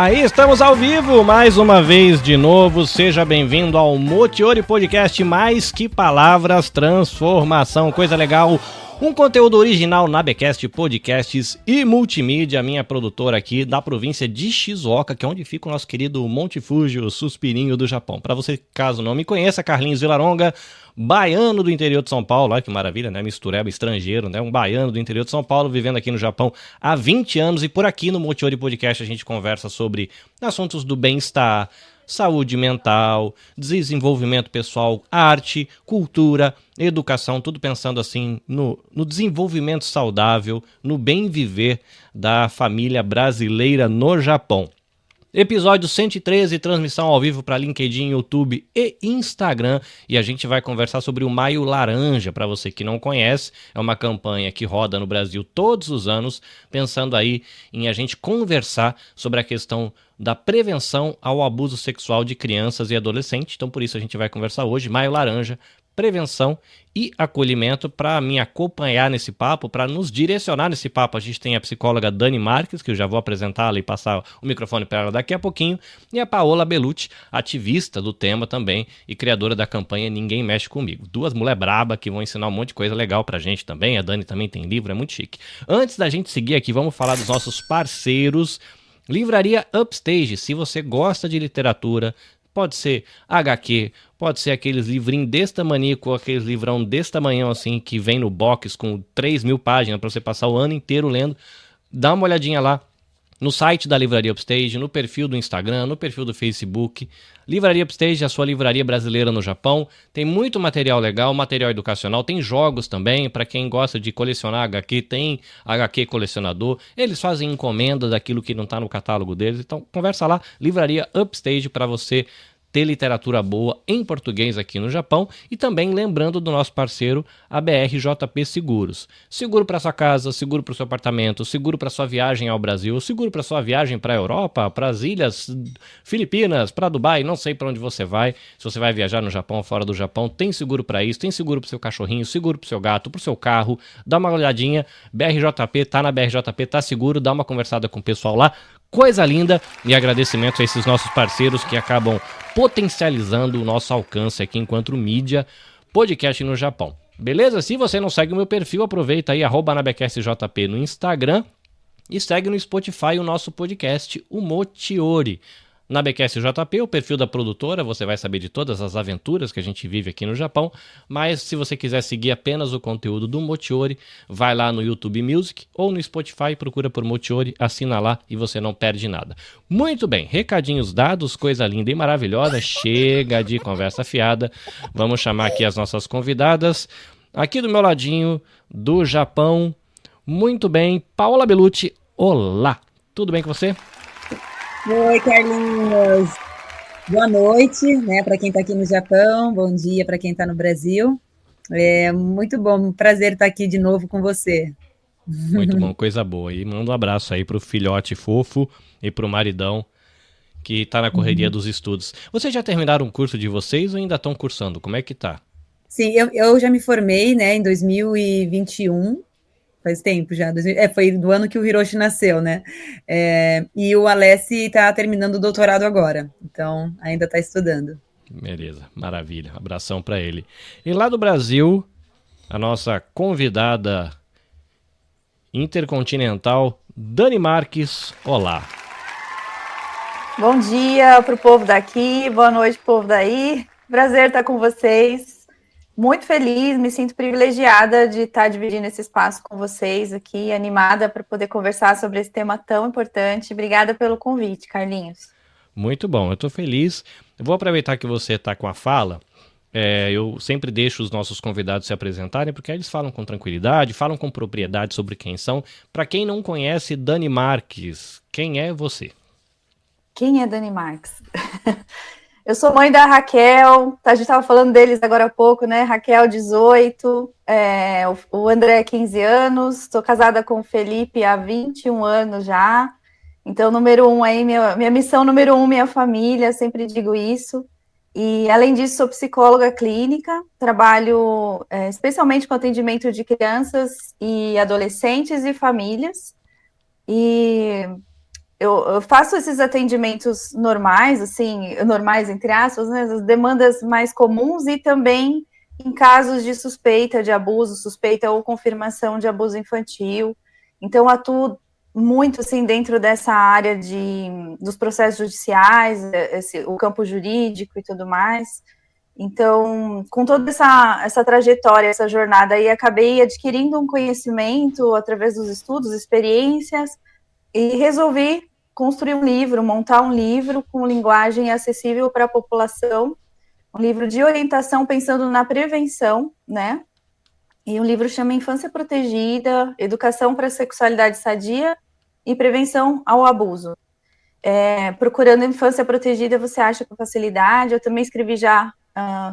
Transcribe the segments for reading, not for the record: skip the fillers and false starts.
Aí estamos ao vivo, mais uma vez de novo, seja bem-vindo ao Motiori Podcast, mais que palavras, transformação, coisa legal, um conteúdo original na Becast Podcasts e Multimídia, minha produtora aqui da província de Shizuoka, que é onde fica o nosso querido Monte Fuji, o suspirinho do Japão. Para você, caso não me conheça, Carlinhos Vilaronga, baiano do interior de São Paulo, olha que maravilha, né? Mistureba estrangeiro, né? Um baiano do interior de São Paulo, vivendo aqui no Japão há 20 anos, e por aqui no Motiori Podcast a gente conversa sobre assuntos do bem-estar, saúde mental, desenvolvimento pessoal, arte, cultura, educação, tudo pensando assim no desenvolvimento saudável, no bem viver da família brasileira no Japão. Episódio 113, transmissão ao vivo para LinkedIn, YouTube e Instagram, e a gente vai conversar sobre o Maio Laranja. Para você que não conhece, é uma campanha que roda no Brasil todos os anos, pensando aí em a gente conversar sobre a questão da prevenção ao abuso sexual de crianças e adolescentes. Então por isso a gente vai conversar hoje, Maio Laranja, prevenção e acolhimento. Para me acompanhar nesse papo, para nos direcionar nesse papo, a gente tem a psicóloga Dani Marques, que eu já vou apresentá-la e passar o microfone para ela daqui a pouquinho, e a Paola Bellucci, ativista do tema também e criadora da campanha Ninguém Mexe Comigo. Duas mulher braba que vão ensinar um monte de coisa legal pra gente também. A Dani também tem livro, é muito chique. Antes da gente seguir aqui, vamos falar dos nossos parceiros. Livraria Upstage, se você gosta de literatura, pode ser HQ, pode ser aqueles livrinhos desse tamaниco, aqueles livrão desse tamanhão assim, que vem no box com 3.000 páginas para você passar o ano inteiro lendo. Dá uma olhadinha lá no site da Livraria Upstage, no perfil do Instagram, no perfil do Facebook. Livraria Upstage, a sua livraria brasileira no Japão. Tem muito material legal, material educacional, tem jogos também. Para quem gosta de colecionar HQ, tem HQ colecionador. Eles fazem encomenda daquilo que não está no catálogo deles. Então conversa lá, Livraria Upstage, para você ter literatura boa em português aqui no Japão. E também lembrando do nosso parceiro, a BRJP Seguros. Seguro para sua casa, seguro para o seu apartamento, seguro para sua viagem ao Brasil, seguro para sua viagem para a Europa, para as ilhas Filipinas, para Dubai, não sei para onde você vai. Se você vai viajar no Japão ou fora do Japão, tem seguro para isso, tem seguro para o seu cachorrinho, seguro para o seu gato, para o seu carro. Dá uma olhadinha, BRJP, tá na BRJP, tá seguro, dá uma conversada com o pessoal lá. Coisa linda, e agradecimento a esses nossos parceiros que acabam potencializando o nosso alcance aqui enquanto mídia podcast no Japão. Beleza? Se você não segue o meu perfil, aproveita aí, @nabecastjp no Instagram, e segue no Spotify o nosso podcast, o Motiori. Na BQS JP, o perfil da produtora, você vai saber de todas as aventuras que a gente vive aqui no Japão, mas se você quiser seguir apenas o conteúdo do Motiori, vai lá no YouTube Music ou no Spotify, procura por Motiori, assina lá e você não perde nada. Muito bem, recadinhos dados, coisa linda e maravilhosa, chega de conversa fiada, vamos chamar aqui as nossas convidadas. Aqui do meu ladinho, do Japão, muito bem, Paola Bellucci, olá, tudo bem com você? Oi, Carlinhos. Boa noite, né, para quem está aqui no Japão, bom dia para quem está no Brasil. É muito bom, um prazer estar aqui de novo com você. Muito bom, coisa boa. E manda um abraço aí pro filhote fofo e pro maridão que tá na correria dos estudos. Vocês já terminaram o curso de vocês ou ainda estão cursando? Como é que tá? Sim, eu já me formei, né, em 2021. Faz tempo já, foi do ano que o Hiroshi nasceu, né? E o Alessi está terminando o doutorado agora, então ainda está estudando. Beleza, maravilha, abração para ele. E lá do Brasil, a nossa convidada intercontinental, Dani Marques, olá. Bom dia para o povo daqui, boa noite povo daí, prazer estar com vocês. Muito feliz, me sinto privilegiada de estar dividindo esse espaço com vocês aqui, animada para poder conversar sobre esse tema tão importante. Obrigada pelo convite, Carlinhos. Muito bom, eu estou feliz. Eu vou aproveitar que você está com a fala. Eu sempre deixo os nossos convidados se apresentarem, porque eles falam com tranquilidade, falam com propriedade sobre quem são. Para quem não conhece Dani Marques, quem é você? Quem é Dani Marques? Eu sou mãe da Raquel, a gente estava falando deles agora há pouco, né? Raquel, 18, o André, 15 anos, estou casada com o Felipe há 21 anos já. Então, número 1 aí, minha missão número 1, minha família, sempre digo isso. E, além disso, sou psicóloga clínica, trabalho especialmente com atendimento de crianças e adolescentes e famílias. E eu faço esses atendimentos normais, assim, normais entre aspas, né, as demandas mais comuns e também em casos de suspeita de abuso, suspeita ou confirmação de abuso infantil. Então, atuo muito, assim, dentro dessa área dos processos judiciais, o campo jurídico e tudo mais. Então, com toda essa trajetória, essa jornada aí, acabei adquirindo um conhecimento através dos estudos, experiências, e resolvi construir um livro, montar um livro com linguagem acessível para a população, um livro de orientação pensando na prevenção, né? E um livro chama Infância Protegida, Educação para a Sexualidade Sadia e Prevenção ao Abuso. Procurando Infância Protegida, você acha com facilidade. Eu também escrevi já,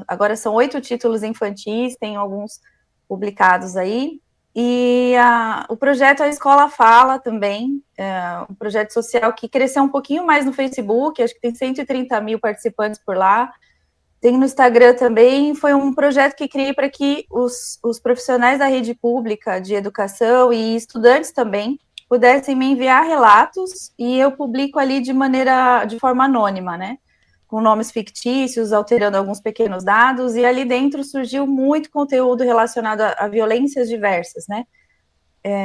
agora são 8 títulos infantis, tem alguns publicados aí. E o projeto A Escola Fala também, um projeto social que cresceu um pouquinho mais no Facebook, acho que tem 130 mil participantes por lá. Tem no Instagram também, foi um projeto que criei para que os profissionais da rede pública de educação e estudantes também pudessem me enviar relatos e eu publico ali de forma anônima, né? Com nomes fictícios, alterando alguns pequenos dados, e ali dentro surgiu muito conteúdo relacionado a violências diversas, né?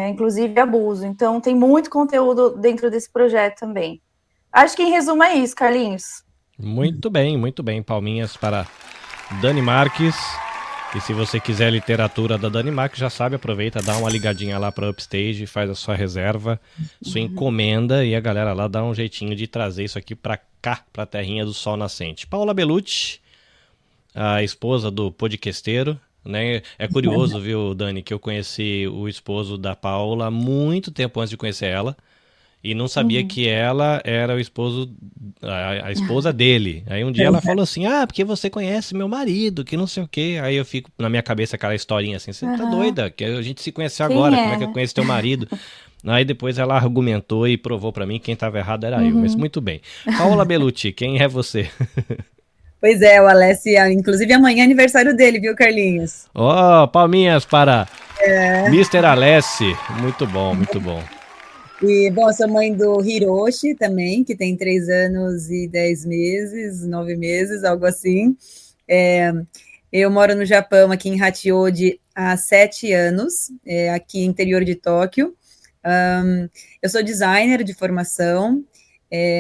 Inclusive abuso. Então, tem muito conteúdo dentro desse projeto também. Acho que em resumo é isso, Carlinhos. Muito bem. Palminhas para Dani Marques. E se você quiser literatura da Dani Marques, já sabe, aproveita, dá uma ligadinha lá para Upstage, faz a sua reserva, sua encomenda, e a galera lá dá um jeitinho de trazer isso aqui para cá, para a terrinha do sol nascente. Paula Bellucci, a esposa do podcasteiro, né? É curioso, viu, Dani, que eu conheci o esposo da Paula muito tempo antes de conhecer ela. E não sabia que ela era o esposo, a esposa dele. Aí um dia ela falou assim, porque você conhece meu marido, que não sei o quê. Aí eu fico na minha cabeça aquela historinha assim, você tá doida? Que a gente se conheceu agora, como é que eu conheço teu marido? Aí depois ela argumentou e provou pra mim que quem tava errado era eu, mas muito bem. Paula Bellucci, quem é você? Pois é, o Alessi, inclusive amanhã é aniversário dele, viu, Carlinhos? Palminhas para Mr. Alessi. Muito bom, muito bom. E, bom, eu sou mãe do Hiroshi também, que tem 3 anos e 10 meses, 9 meses, algo assim. Eu moro no Japão, aqui em Hachioji, há 7 anos, aqui no interior de Tóquio. Eu sou designer de formação.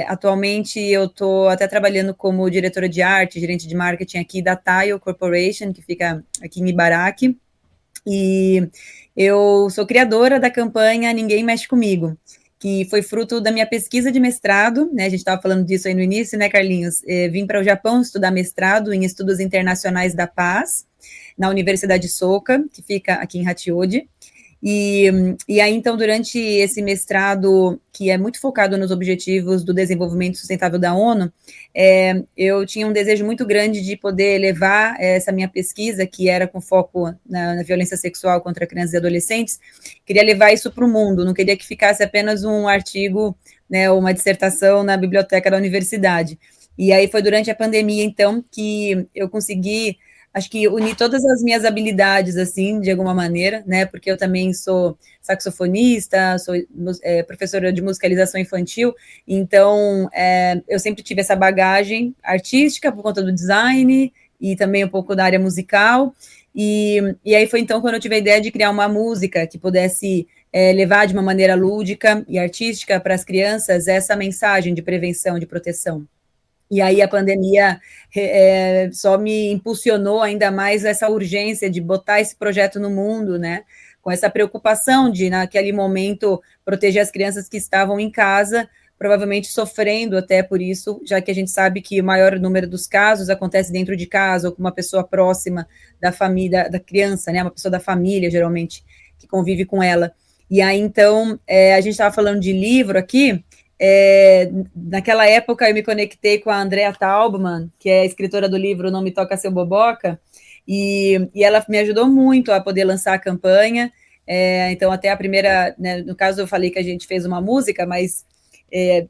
Atualmente, eu estou até trabalhando como diretora de arte, gerente de marketing aqui da Tile Corporation, que fica aqui em Ibaraki. E eu sou criadora da campanha Ninguém Mexe Comigo, que foi fruto da minha pesquisa de mestrado, né? A gente estava falando disso aí no início, né, Carlinhos? Vim para o Japão estudar mestrado em Estudos Internacionais da Paz, na Universidade Soka, que fica aqui em Hachioji. E aí, então, durante esse mestrado, que é muito focado nos objetivos do desenvolvimento sustentável da ONU, eu tinha um desejo muito grande de poder levar essa minha pesquisa, que era com foco na violência sexual contra crianças e adolescentes, queria levar isso para o mundo, não queria que ficasse apenas um artigo, né, ou uma dissertação na biblioteca da universidade. E aí foi durante a pandemia, então, que eu consegui, acho que unir todas as minhas habilidades, assim, de alguma maneira, né, porque eu também sou saxofonista, sou professora de musicalização infantil, então eu sempre tive essa bagagem artística por conta do design e também um pouco da área musical, e aí foi então quando eu tive a ideia de criar uma música que pudesse levar de uma maneira lúdica e artística para as crianças essa mensagem de prevenção, de proteção. E aí a pandemia só me impulsionou ainda mais essa urgência de botar esse projeto no mundo, né? Com essa preocupação de, naquele momento, proteger as crianças que estavam em casa, provavelmente sofrendo até por isso, já que a gente sabe que o maior número dos casos acontece dentro de casa ou com uma pessoa próxima da família, da criança, né? Uma pessoa da família, geralmente, que convive com ela. E aí, então, a gente estava falando de livro aqui. Naquela época eu me conectei com a Andrea Taubman, que é a escritora do livro Não Me Toca Seu Boboca, e ela me ajudou muito a poder lançar a campanha. Então até a primeira, né, no caso eu falei que a gente fez uma música, mas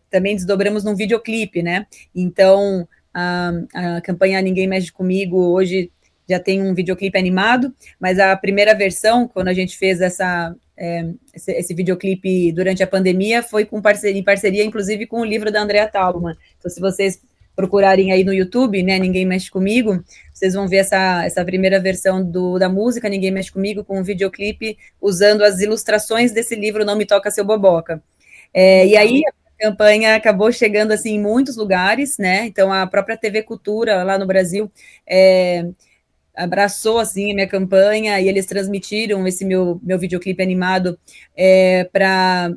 também desdobramos num videoclipe, né? Então a campanha Ninguém Mexe Comigo hoje já tem um videoclipe animado, mas a primeira versão, quando a gente fez esse videoclipe durante a pandemia foi em parceria, inclusive, com o livro da Andrea Thalmann. Então, se vocês procurarem aí no YouTube, né, Ninguém Mexe Comigo, vocês vão ver essa primeira versão da música Ninguém Mexe Comigo, com um videoclipe usando as ilustrações desse livro Não Me Toca Seu Boboca. E aí a campanha acabou chegando assim em muitos lugares, né? Então a própria TV Cultura lá no Brasil abraçou assim a minha campanha e eles transmitiram esse meu videoclipe animado para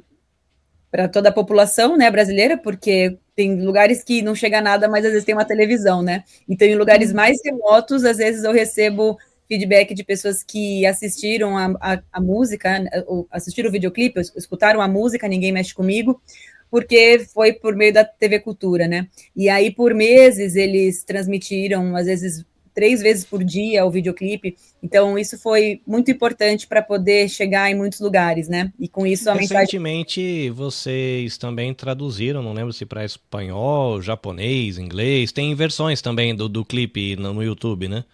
toda a população, né, brasileira, porque tem lugares que não chega nada, mas às vezes tem uma televisão, né? Então, em lugares mais remotos, às vezes eu recebo feedback de pessoas que assistiram a música, assistiram o videoclipe, escutaram a música Ninguém Mexe Comigo, porque foi por meio da TV Cultura, né? E aí, por meses, eles transmitiram, às vezes, 3 vezes por dia o videoclipe. Então, isso foi muito importante para poder chegar em muitos lugares, né? E com isso a Recentemente, vocês também traduziram, não lembro se para espanhol, japonês, inglês. Tem versões também do clipe no YouTube, né?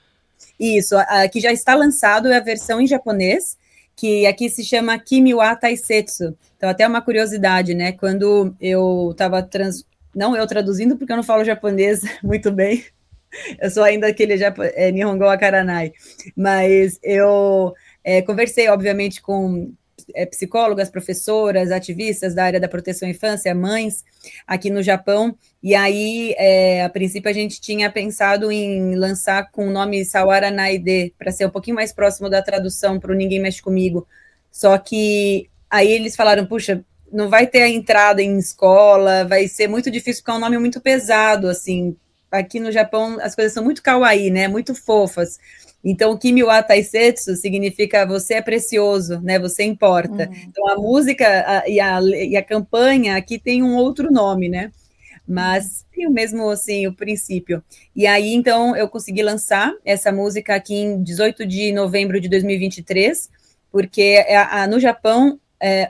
Isso, aqui já está lançado a versão em japonês, que aqui se chama Kimi wa Taisetsu. Então, até uma curiosidade, né? Quando eu estava não eu traduzindo, porque eu não falo japonês muito bem, eu sou ainda aquele Nihongo Akaranai, mas eu conversei, obviamente, com psicólogas, professoras, ativistas da área da proteção à infância, mães, aqui no Japão, e aí, a princípio, a gente tinha pensado em lançar com o nome Sawara Naide, para ser um pouquinho mais próximo da tradução para o Ninguém Mexe Comigo, só que aí eles falaram, puxa, não vai ter a entrada em escola, vai ser muito difícil, porque é um nome muito pesado, assim. Aqui no Japão as coisas são muito kawaii, né? Muito fofas. Então, Kimi wa Taisetsu significa você é precioso, né? Você importa. Então, a música e a campanha aqui tem um outro nome, né? Mas tem o mesmo, assim, o princípio. E aí, então, eu consegui lançar essa música aqui em 18 de novembro de 2023, porque no Japão,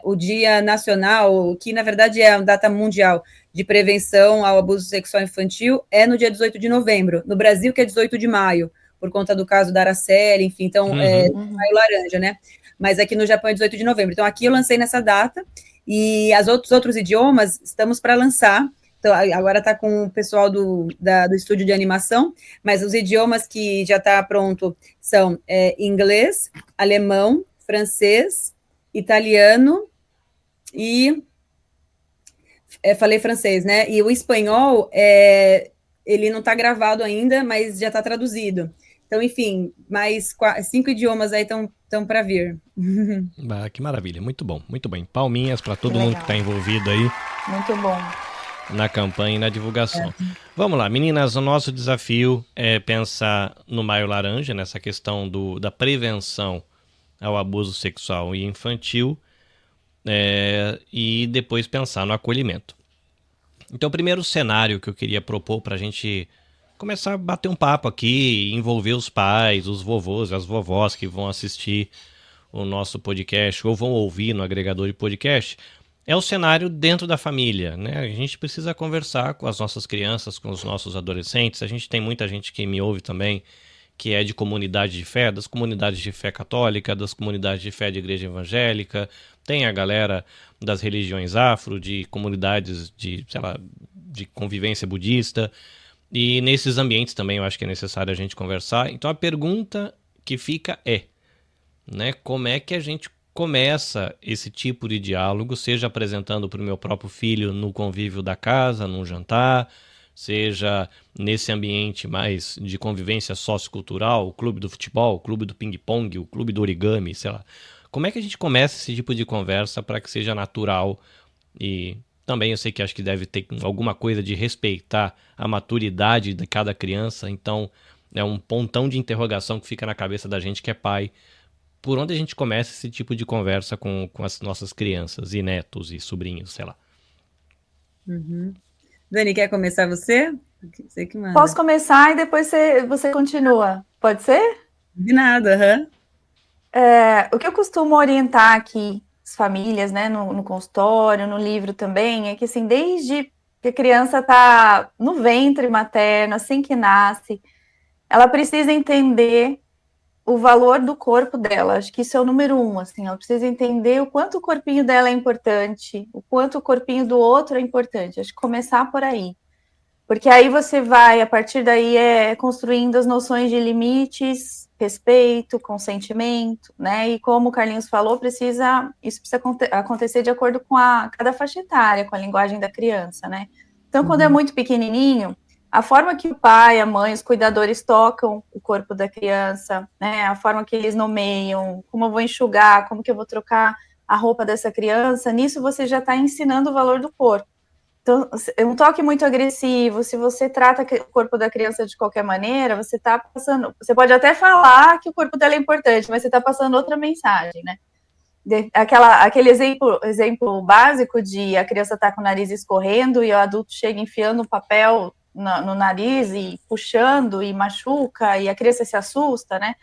o Dia Nacional, que na verdade é a data mundial de prevenção ao abuso sexual infantil, é no dia 18 de novembro. No Brasil, que é 18 de maio, por conta do caso da Araceli, enfim, então, maio laranja, né? Mas aqui no Japão é 18 de novembro. Então, aqui eu lancei nessa data, e os outros idiomas estamos para lançar. Então, agora está com o pessoal do estúdio de animação, mas os idiomas que já está pronto são inglês, alemão, francês, italiano e... falei francês, né? E o espanhol, ele não está gravado ainda, mas já está traduzido. Então, enfim, mais 5 idiomas aí estão para vir. Que maravilha, muito bom, muito bem. Palminhas para todo mundo que está envolvido aí. Muito bom. Na campanha e na divulgação. Vamos lá, meninas, o nosso desafio é pensar no Maio Laranja, nessa questão da prevenção ao abuso sexual e infantil, e depois pensar no acolhimento. Então, o primeiro cenário que eu queria propor para a gente começar a bater um papo aqui, envolver os pais, os vovôs, as vovós que vão assistir o nosso podcast ou vão ouvir no agregador de podcast, é o cenário dentro da família, né? A gente precisa conversar com as nossas crianças, com os nossos adolescentes. A gente tem muita gente que me ouve também, que é de comunidade de fé, das comunidades de fé católica, das comunidades de fé de igreja evangélica, tem a galera das religiões afro, de comunidades de, sei lá, de convivência budista, e nesses ambientes também eu acho que é necessário a gente conversar. Então a pergunta que fica né, como é que a gente começa esse tipo de diálogo, seja apresentando para o meu próprio filho no convívio da casa, num jantar, seja nesse ambiente mais de convivência sociocultural, o clube do futebol, o clube do ping-pong, o clube do origami, sei lá. Como é que a gente começa esse tipo de conversa para que seja natural? E também eu sei que acho que deve ter alguma coisa de respeitar a maturidade de cada criança, então é um pontão de interrogação que fica na cabeça da gente que é pai. Por onde a gente começa esse tipo de conversa com as nossas crianças e netos e sobrinhos, sei lá. Dani, quer começar você? Você que manda. Posso começar e depois você continua. Pode ser? De nada, O que eu costumo orientar aqui as famílias, né, no consultório, no livro também, é que assim, desde que a criança está no ventre materno, assim que nasce, ela precisa entender o valor do corpo dela. Acho que isso é o número 1, assim, ela precisa entender o quanto o corpinho dela é importante, o quanto o corpinho do outro é importante. Acho que começar por aí. Porque aí você vai, a partir daí, construindo as noções de limites, respeito, consentimento, né? E como o Carlinhos falou, isso precisa acontecer de acordo com cada faixa etária, com a linguagem da criança, né? Então, quando é muito pequenininho, a forma que o pai, a mãe, os cuidadores tocam o corpo da criança, né? A forma que eles nomeiam, como eu vou enxugar, como que eu vou trocar a roupa dessa criança, nisso você já está ensinando o valor do corpo. Então, um toque muito agressivo, se você trata o corpo da criança de qualquer maneira, você está passando. Você pode até falar que o corpo dela é importante, mas você está passando outra mensagem, né? Aquele exemplo básico de a criança está com o nariz escorrendo e o adulto chega enfiando o papel no nariz e puxando e machuca e a criança se assusta, né?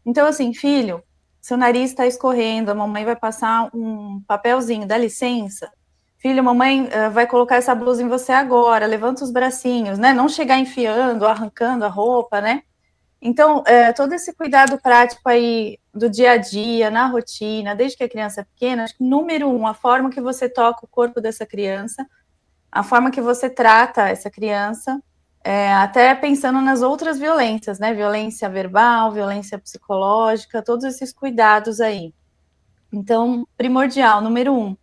Então, assim, filho, seu nariz está escorrendo, a mamãe vai passar um papelzinho, dá licença. Filho, mamãe vai colocar essa blusa em você agora, levanta os bracinhos, né? Não chegar enfiando, arrancando a roupa, né? Então, todo esse cuidado prático aí do dia a dia, na rotina, desde que a criança é pequena, acho que, número 1, a forma que você toca o corpo dessa criança, a forma que você trata essa criança, até pensando nas outras violências, né? Violência verbal, violência psicológica, todos esses cuidados aí. Então, primordial, número 1.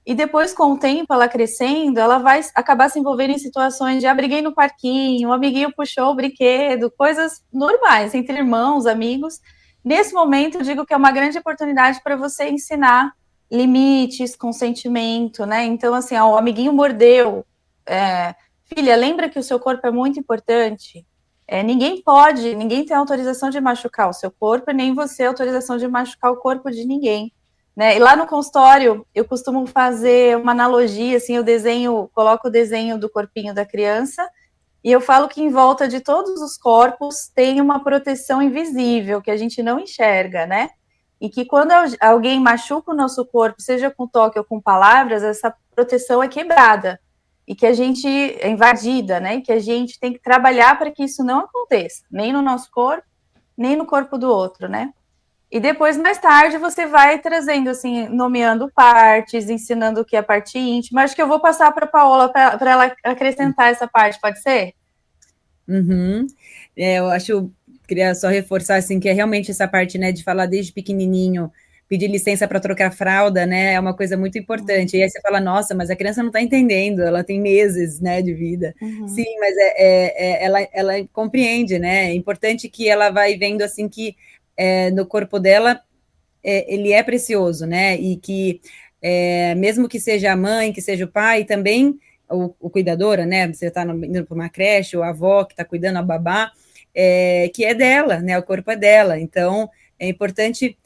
E depois, com o tempo, ela crescendo, ela vai acabar se envolvendo em situações de briguei no parquinho, o amiguinho puxou o brinquedo, coisas normais, entre irmãos, amigos. Nesse momento, eu digo que é uma grande oportunidade para você ensinar limites, consentimento, né? Então, assim, o amiguinho mordeu. Filha, lembra que o seu corpo é muito importante? Ninguém tem autorização de machucar o seu corpo, nem você autorização de machucar o corpo de ninguém. Né? E lá no consultório, eu costumo fazer uma analogia, assim, coloco o desenho do corpinho da criança, e eu falo que em volta de todos os corpos tem uma proteção invisível, que a gente não enxerga, né? E que quando alguém machuca o nosso corpo, seja com toque ou com palavras, essa proteção é quebrada, e que a gente é invadida, né? E que a gente tem que trabalhar para que isso não aconteça, nem no nosso corpo, nem no corpo do outro, né? E depois, mais tarde, você vai trazendo, assim, nomeando partes, ensinando o que é parte íntima. Acho que eu vou passar para a Paola para ela acrescentar essa parte, pode ser? Uhum. Queria só reforçar, assim, que é realmente essa parte, né, de falar desde pequenininho, pedir licença para trocar fralda, né, é uma coisa muito importante. E aí você fala, nossa, mas a criança não está entendendo, ela tem meses, né, de vida. Sim, mas ela compreende, né, é importante que ela vai vendo, assim, que no corpo dela, ele é precioso, né? E que, mesmo que seja a mãe, que seja o pai, também o cuidadora, né? Você está indo para uma creche, ou a avó que está cuidando, a babá, que é dela, né? O corpo é dela. Então, é importante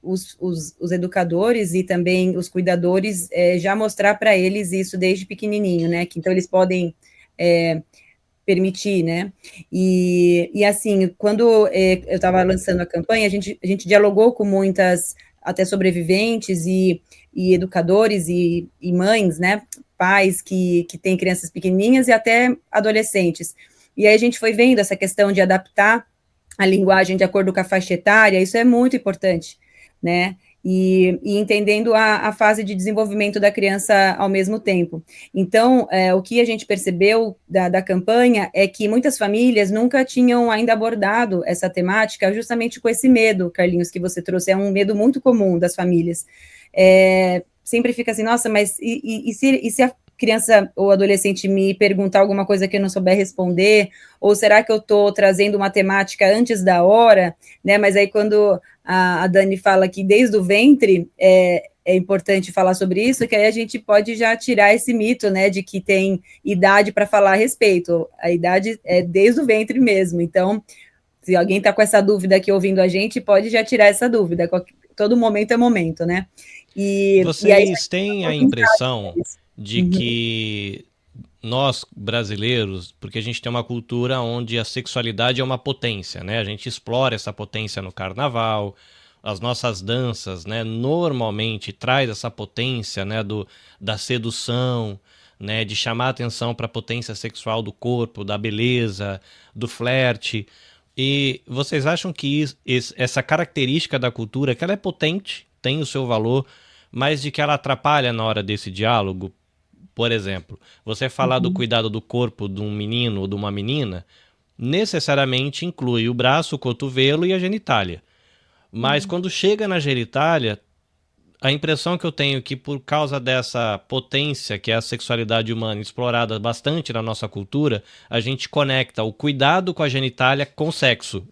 os educadores e também os cuidadores já mostrar para eles isso desde pequenininho, né? Que então eles podem permitir, né? E assim, quando eu estava lançando a campanha, a gente dialogou com muitas, até sobreviventes e educadores e mães, né? Pais que têm crianças pequenininhas e até adolescentes. E aí a gente foi vendo essa questão de adaptar a linguagem de acordo com a faixa etária, isso é muito importante, né? E entendendo a fase de desenvolvimento da criança ao mesmo tempo. Então, o que a gente percebeu da campanha é que muitas famílias nunca tinham ainda abordado essa temática, justamente com esse medo, Carlinhos, que você trouxe, é um medo muito comum das famílias. Sempre fica assim, nossa, mas e se a criança ou adolescente me perguntar alguma coisa que eu não souber responder, ou será que eu estou trazendo uma temática antes da hora, né? Mas aí quando a Dani fala que desde o ventre é importante falar sobre isso, que aí a gente pode já tirar esse mito, né, de que tem idade para falar a respeito. A idade é desde o ventre mesmo. Então, se alguém está com essa dúvida aqui ouvindo a gente, pode já tirar essa dúvida. Todo momento é momento, né? Vocês têm a impressão de que nós, brasileiros, porque a gente tem uma cultura onde a sexualidade é uma potência, né? A gente explora essa potência no carnaval, as nossas danças, né? Normalmente traz essa potência, né? Da sedução, né? De chamar a atenção para a potência sexual do corpo, da beleza, do flerte. E vocês acham que essa característica da cultura, que ela é potente, tem o seu valor, mas de que ela atrapalha na hora desse diálogo? Por exemplo, você falar do cuidado do corpo de um menino ou de uma menina, necessariamente inclui o braço, o cotovelo e a genitália. Mas quando chega na genitália, a impressão que eu tenho é que por causa dessa potência que é a sexualidade humana explorada bastante na nossa cultura, a gente conecta o cuidado com a genitália com sexo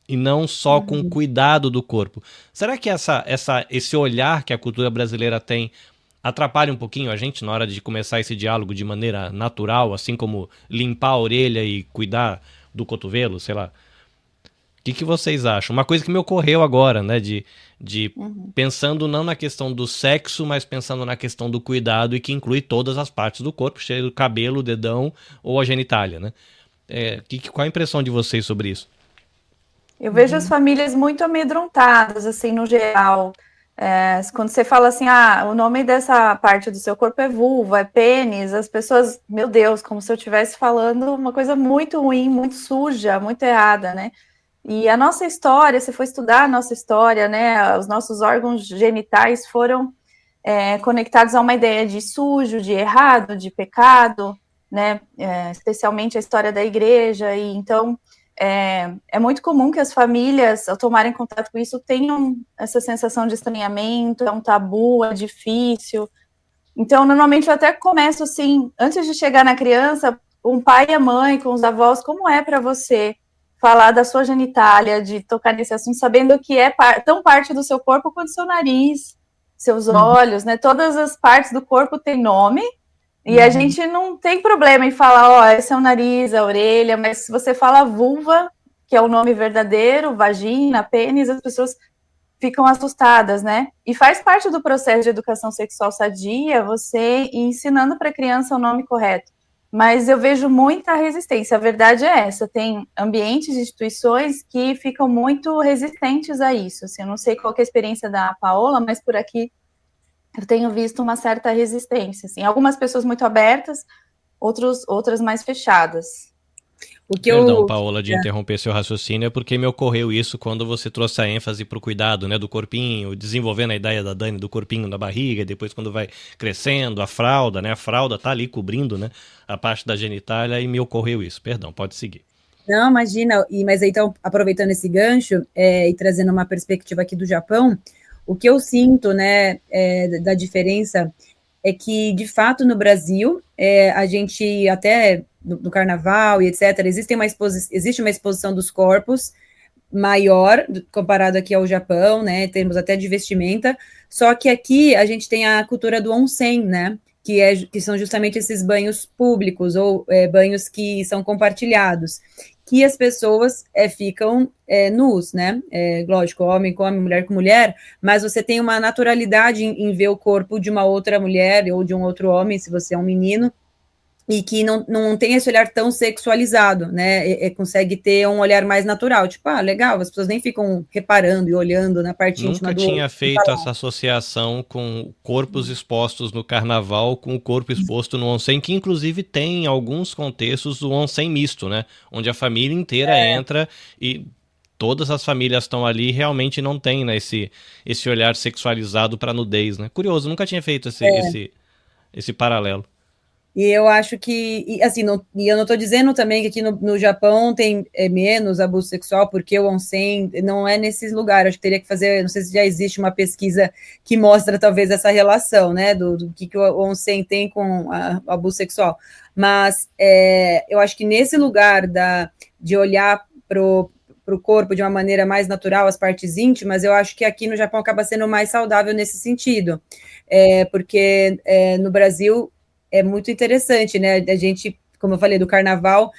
e não só com o cuidado do corpo. Será que esse olhar que a cultura brasileira tem atrapalha um pouquinho a gente na hora de começar esse diálogo de maneira natural, assim como limpar a orelha e cuidar do cotovelo, sei lá? O que vocês acham? Uma coisa que me ocorreu agora, né, de pensando não na questão do sexo, mas pensando na questão do cuidado e que inclui todas as partes do corpo, seja o cabelo, o dedão ou a genitália, né? Qual a impressão de vocês sobre isso? Eu vejo as famílias muito amedrontadas, assim, no geral. Quando você fala assim, o nome dessa parte do seu corpo é vulva, é pênis, as pessoas, meu Deus, como se eu estivesse falando uma coisa muito ruim, muito suja, muito errada, né? E a nossa história, se for estudar a nossa história, né, os nossos órgãos genitais foram conectados a uma ideia de sujo, de errado, de pecado, né, especialmente a história da igreja, e então é muito comum que as famílias, ao tomarem contato com isso, tenham essa sensação de estranhamento, é um tabu, é difícil. Então, normalmente eu até começo assim, antes de chegar na criança, com o pai e a mãe, com os avós, como é para você falar da sua genitália, de tocar nesse assunto, sabendo que é tão parte do seu corpo quanto seu nariz, seus olhos, né? Todas as partes do corpo têm nome, e a gente não tem problema em falar, esse é o nariz, a orelha, mas se você fala vulva, que é o nome verdadeiro, vagina, pênis, as pessoas ficam assustadas, né? E faz parte do processo de educação sexual sadia você ir ensinando para a criança o nome correto. Mas eu vejo muita resistência. A verdade é essa: tem ambientes e instituições que ficam muito resistentes a isso. Assim, eu não sei qual que é a experiência da Paola, mas por aqui eu tenho visto uma certa resistência. Assim, algumas pessoas muito abertas, outras mais fechadas. Perdão, Paola, de interromper seu raciocínio, é porque me ocorreu isso quando você trouxe a ênfase para o cuidado, né, do corpinho, desenvolvendo a ideia da Dani do corpinho na barriga, depois quando vai crescendo, a fralda, né, a fralda tá ali cobrindo, né, a parte da genitália, e me ocorreu isso. Perdão, pode seguir. Não, imagina, mas então, aproveitando esse gancho e trazendo uma perspectiva aqui do Japão, o que eu sinto, né, da diferença é que, de fato, no Brasil, a gente até no carnaval e etc., existe uma exposição dos corpos maior comparado aqui ao Japão, né? Temos até de vestimenta, só que aqui a gente tem a cultura do onsen, né? Que são justamente esses banhos públicos ou banhos que são compartilhados, que as pessoas ficam nus, né? Lógico, homem com homem, mulher com mulher, mas você tem uma naturalidade em ver o corpo de uma outra mulher ou de um outro homem, se você é um menino, e que não tem esse olhar tão sexualizado, né? Consegue ter um olhar mais natural, tipo, legal, as pessoas nem ficam reparando e olhando na parte íntima do outro. Nunca tinha feito essa associação com corpos expostos no carnaval com o corpo exposto no onsen, que inclusive tem em alguns contextos o onsen misto, né? Onde a família inteira entra e todas as famílias estão ali, realmente não tem, né, esse olhar sexualizado para nudez, né? Curioso, nunca tinha feito esse paralelo. E eu acho que, assim, e eu não estou dizendo também que aqui no Japão tem menos abuso sexual, porque o onsen não é nesses lugares. Acho que teria que fazer, não sei se já existe uma pesquisa que mostra talvez essa relação, né, do que o onsen tem com o abuso sexual. Mas eu acho que nesse lugar de olhar para o corpo de uma maneira mais natural, as partes íntimas, eu acho que aqui no Japão acaba sendo mais saudável nesse sentido. Porque no Brasil é muito interessante, né? A gente, como eu falei, do carnaval,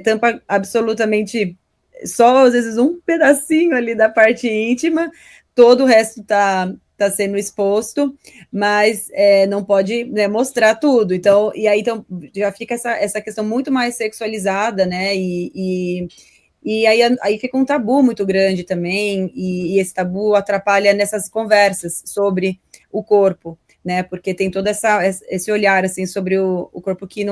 tampa absolutamente só, às vezes, um pedacinho ali da parte íntima, todo o resto tá sendo exposto, mas não pode, né, mostrar tudo. Então, então já fica essa questão muito mais sexualizada, né? E aí fica um tabu muito grande também, e esse tabu atrapalha nessas conversas sobre o corpo, né? Porque tem todo esse olhar assim sobre o corpo que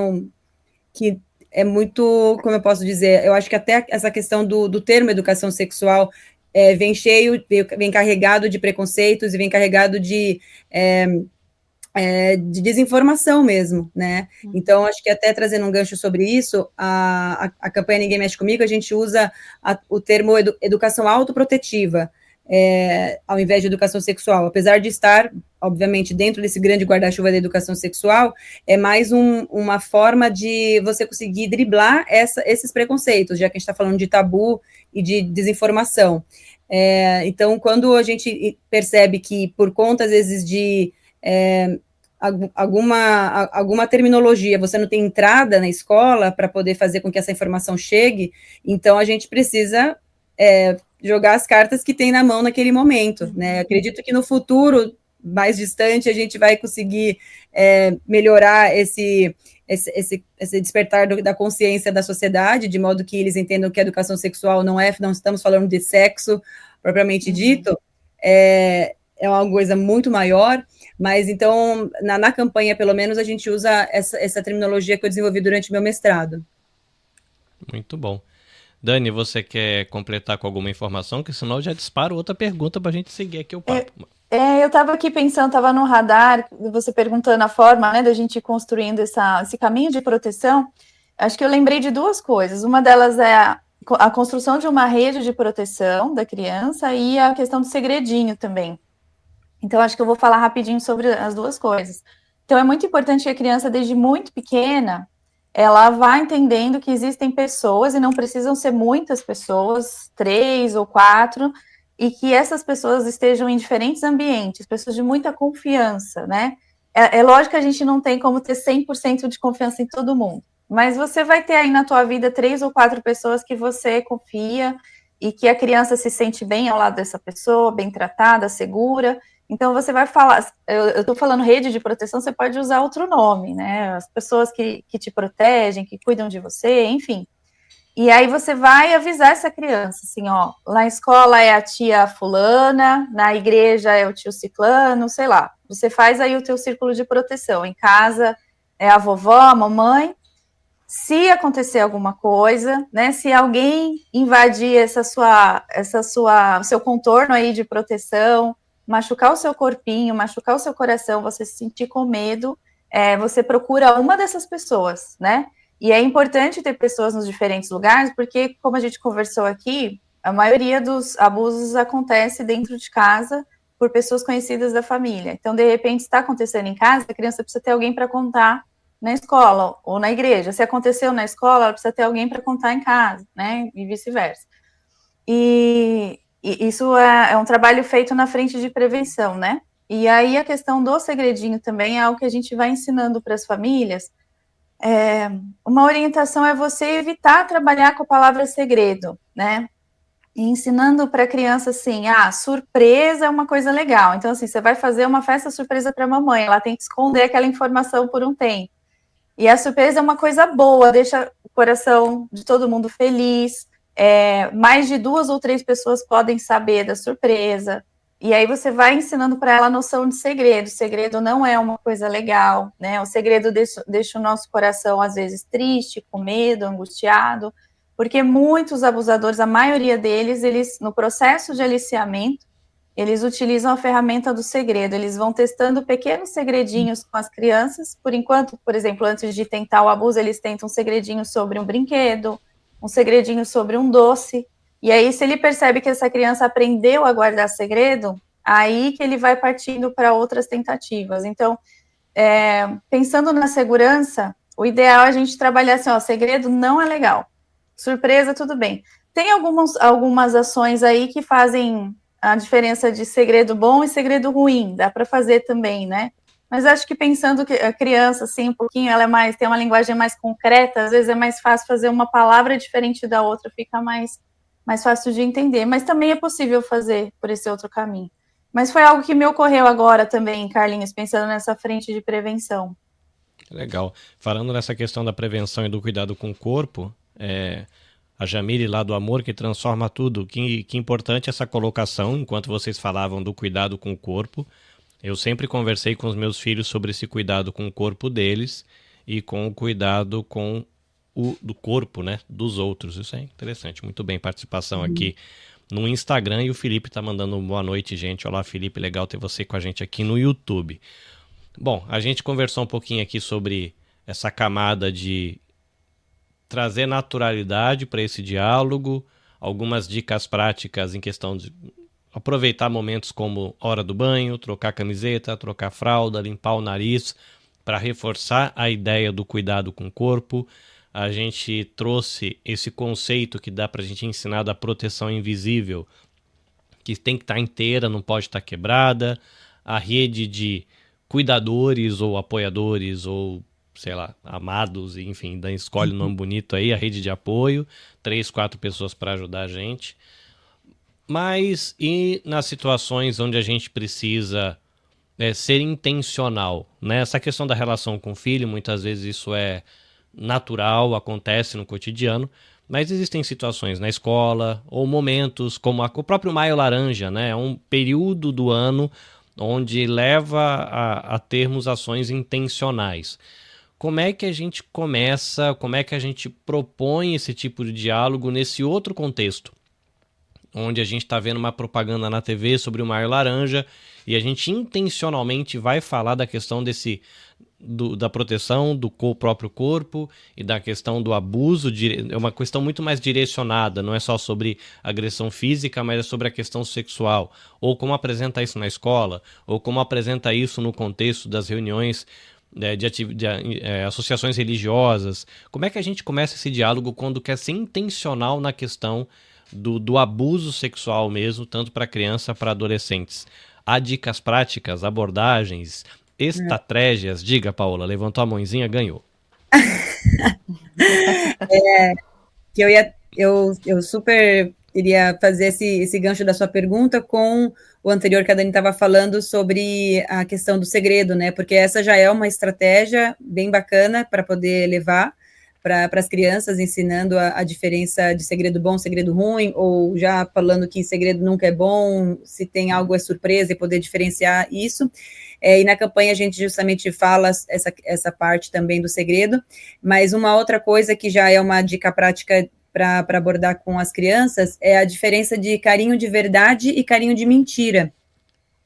é muito, como eu posso dizer, eu acho que até essa questão do termo educação sexual vem carregado de preconceitos e vem carregado de desinformação mesmo, né? Então, acho que até trazendo um gancho sobre isso, a campanha Ninguém Mexe Comigo, a gente usa o termo educação autoprotetiva, ao invés de educação sexual, apesar de estar, obviamente, dentro desse grande guarda-chuva da educação sexual, é mais uma forma de você conseguir driblar esses preconceitos, já que a gente está falando de tabu e de desinformação. Então, quando a gente percebe que, por conta, às vezes, de alguma terminologia, você não tem entrada na escola para poder fazer com que essa informação chegue, então a gente precisa jogar as cartas que tem na mão naquele momento, né? Acredito que no futuro mais distante a gente vai conseguir melhorar esse despertar da consciência da sociedade, de modo que eles entendam que a educação sexual não estamos falando de sexo propriamente dito, é uma coisa muito maior, mas então, na campanha, pelo menos, a gente usa essa terminologia que eu desenvolvi durante o meu mestrado. Muito bom. Dani, você quer completar com alguma informação? Que senão eu já disparo outra pergunta para a gente seguir aqui o papo. Eu estava aqui pensando, estava no radar, você perguntando a forma, né, da gente ir construindo esse caminho de proteção. Acho que eu lembrei de duas coisas. Uma delas é a construção de uma rede de proteção da criança e a questão do segredinho também. Então, acho que eu vou falar rapidinho sobre as duas coisas. Então, é muito importante que a criança, desde muito pequena, ela vá entendendo que existem pessoas, e não precisam ser muitas pessoas, 3 ou 4, e que essas pessoas estejam em diferentes ambientes, pessoas de muita confiança, né? É lógico que a gente não tem como ter 100% de confiança em todo mundo, mas você vai ter aí na tua vida 3 ou 4 pessoas que você confia e que a criança se sente bem ao lado dessa pessoa, bem tratada, segura. Então, você vai falar, eu estou falando rede de proteção, você pode usar outro nome, né? As pessoas que te protegem, que cuidam de você, enfim. E aí você vai avisar essa criança, assim, ó, lá na escola é a tia fulana, na igreja é o tio ciclano, sei lá. Você faz aí o teu círculo de proteção. Em casa é a vovó, a mamãe. Se acontecer alguma coisa, né? Se alguém invadir seu contorno aí de proteção, machucar o seu corpinho, machucar o seu coração, você se sentir com medo, você procura uma dessas pessoas, né? E é importante ter pessoas nos diferentes lugares, porque, como a gente conversou aqui, a maioria dos abusos acontece dentro de casa por pessoas conhecidas da família. Então, de repente, está acontecendo em casa, a criança precisa ter alguém para contar na escola ou na igreja. Se aconteceu na escola, ela precisa ter alguém para contar em casa, né? E vice-versa. E isso é um trabalho feito na frente de prevenção, né? E aí a questão do segredinho também é algo que a gente vai ensinando para as famílias. Uma orientação é você evitar trabalhar com a palavra segredo, né? E ensinando para a criança assim, surpresa é uma coisa legal. Então, assim, você vai fazer uma festa surpresa para a mamãe, ela tem que esconder aquela informação por um tempo. E a surpresa é uma coisa boa, deixa o coração de todo mundo feliz. Mais de 2 ou 3 pessoas podem saber da surpresa, e aí você vai ensinando para ela a noção de segredo. Segredo não é uma coisa legal, né? O segredo deixa o nosso coração, às vezes, triste, com medo, angustiado, porque muitos abusadores, a maioria deles, eles, no processo de aliciamento, eles utilizam a ferramenta do segredo, eles vão testando pequenos segredinhos com as crianças, por enquanto, por exemplo, antes de tentar o abuso, eles tentam um segredinho sobre um brinquedo, um segredinho sobre um doce, e aí se ele percebe que essa criança aprendeu a guardar segredo, aí que ele vai partindo para outras tentativas. Então, pensando na segurança, o ideal é a gente trabalhar assim, segredo não é legal, surpresa tudo bem. Tem algumas ações aí que fazem a diferença de segredo bom e segredo ruim, dá para fazer também, né? Mas acho que pensando que a criança, assim, um pouquinho, ela tem uma linguagem mais concreta, às vezes é mais fácil fazer uma palavra diferente da outra, fica mais fácil de entender, mas também é possível fazer por esse outro caminho. Mas foi algo que me ocorreu agora também, Carlinhos, pensando nessa frente de prevenção. Legal. Falando nessa questão da prevenção e do cuidado com o corpo, a Jamile lá do Amor que Transforma Tudo, que importante essa colocação, enquanto vocês falavam do cuidado com o corpo. Eu sempre conversei com os meus filhos sobre esse cuidado com o corpo deles e com o cuidado com do corpo, né, dos outros. Isso é interessante. Muito bem, participação aqui no Instagram, e o Felipe tá mandando boa noite, gente. Olá, Felipe, legal ter você com a gente aqui no YouTube. Bom, a gente conversou um pouquinho aqui sobre essa camada de trazer naturalidade para esse diálogo, algumas dicas práticas em questão de aproveitar momentos como hora do banho, trocar camiseta, trocar fralda, limpar o nariz, para reforçar a ideia do cuidado com o corpo. A gente trouxe esse conceito que dá para a gente ensinar da proteção invisível, que tem que estar inteira, não pode estar quebrada. A rede de cuidadores ou apoiadores ou, sei lá, amados, enfim, escolhe o nome bonito aí, a rede de apoio, 3, 4 pessoas para ajudar a gente. Mas e nas situações onde a gente precisa ser intencional, né? Essa questão da relação com o filho, muitas vezes isso é natural, acontece no cotidiano, mas existem situações na escola ou momentos como o próprio Maio Laranja, né? É um período do ano onde leva a termos ações intencionais. Como é que a gente começa, como é que a gente propõe esse tipo de diálogo nesse outro contexto? Onde a gente está vendo uma propaganda na TV sobre o Maio Laranja e a gente intencionalmente vai falar da questão da proteção do próprio corpo e da questão do abuso. É uma questão muito mais direcionada, não é só sobre agressão física, mas é sobre a questão sexual. Ou como apresenta isso na escola, ou como apresenta isso no contexto das reuniões de associações religiosas. Como é que a gente começa esse diálogo quando quer ser intencional na questão do abuso sexual mesmo, tanto para criança para adolescentes? Há dicas práticas, abordagens, estratégias? Diga, Paola, levantou a mãozinha, ganhou. Que eu super iria fazer esse gancho da sua pergunta com o anterior que a Dani estava falando sobre a questão do segredo, né? Porque essa já é uma estratégia bem bacana para poder levar para as crianças, ensinando a diferença de segredo bom, segredo ruim, ou já falando que segredo nunca é bom, se tem algo é surpresa e poder diferenciar isso. E na campanha a gente justamente fala essa parte também do segredo, mas uma outra coisa que já é uma dica prática para abordar com as crianças é a diferença de carinho de verdade e carinho de mentira.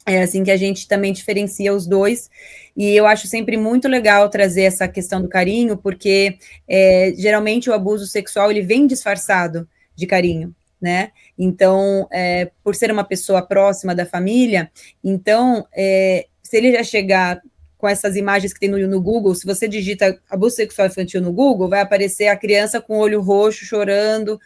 É assim que a gente também diferencia os dois, e eu acho sempre muito legal trazer essa questão do carinho, porque geralmente o abuso sexual ele vem disfarçado de carinho, né? Então, por ser uma pessoa próxima da família, então, se ele já chegar com essas imagens que tem no Google, se você digita abuso sexual infantil no Google, vai aparecer a criança com o olho roxo, chorando,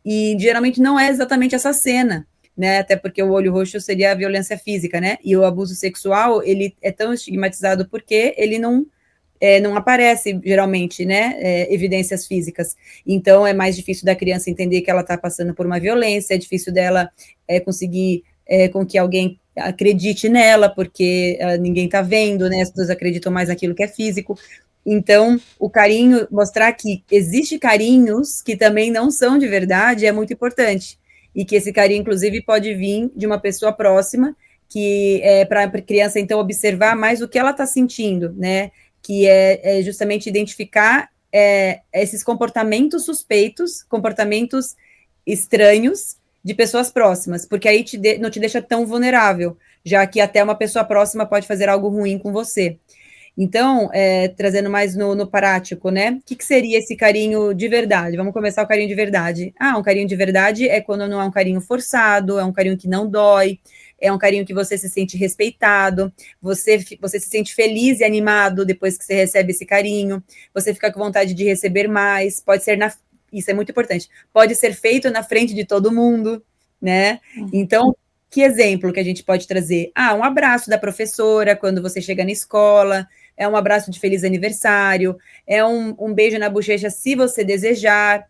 e geralmente não é exatamente essa cena, né, até porque o olho roxo seria a violência física, né, e o abuso sexual, ele é tão estigmatizado porque ele não aparece, geralmente, né, evidências físicas, então é mais difícil da criança entender que ela está passando por uma violência, é difícil dela conseguir com que alguém acredite nela, porque ninguém está vendo, né, as pessoas acreditam mais naquilo que é físico. Então, o carinho, mostrar que existe carinhos que também não são de verdade, é muito importante. E que esse carinho, inclusive, pode vir de uma pessoa próxima, que é para a criança, então, observar mais o que ela está sentindo, né? Que é justamente identificar esses comportamentos suspeitos, comportamentos estranhos de pessoas próximas, porque aí não te deixa tão vulnerável, já que até uma pessoa próxima pode fazer algo ruim com você. Então, trazendo mais no prático, né? O que seria esse carinho de verdade? Vamos começar o carinho de verdade. Um carinho de verdade é quando não é um carinho forçado, é um carinho que não dói, é um carinho que você se sente respeitado, você se sente feliz e animado depois que você recebe esse carinho, você fica com vontade de receber mais, pode ser isso é muito importante, pode ser feito na frente de todo mundo, né? Então, que exemplo que a gente pode trazer? Um abraço da professora quando você chega na escola, é um abraço de feliz aniversário, é um beijo na bochecha se você desejar,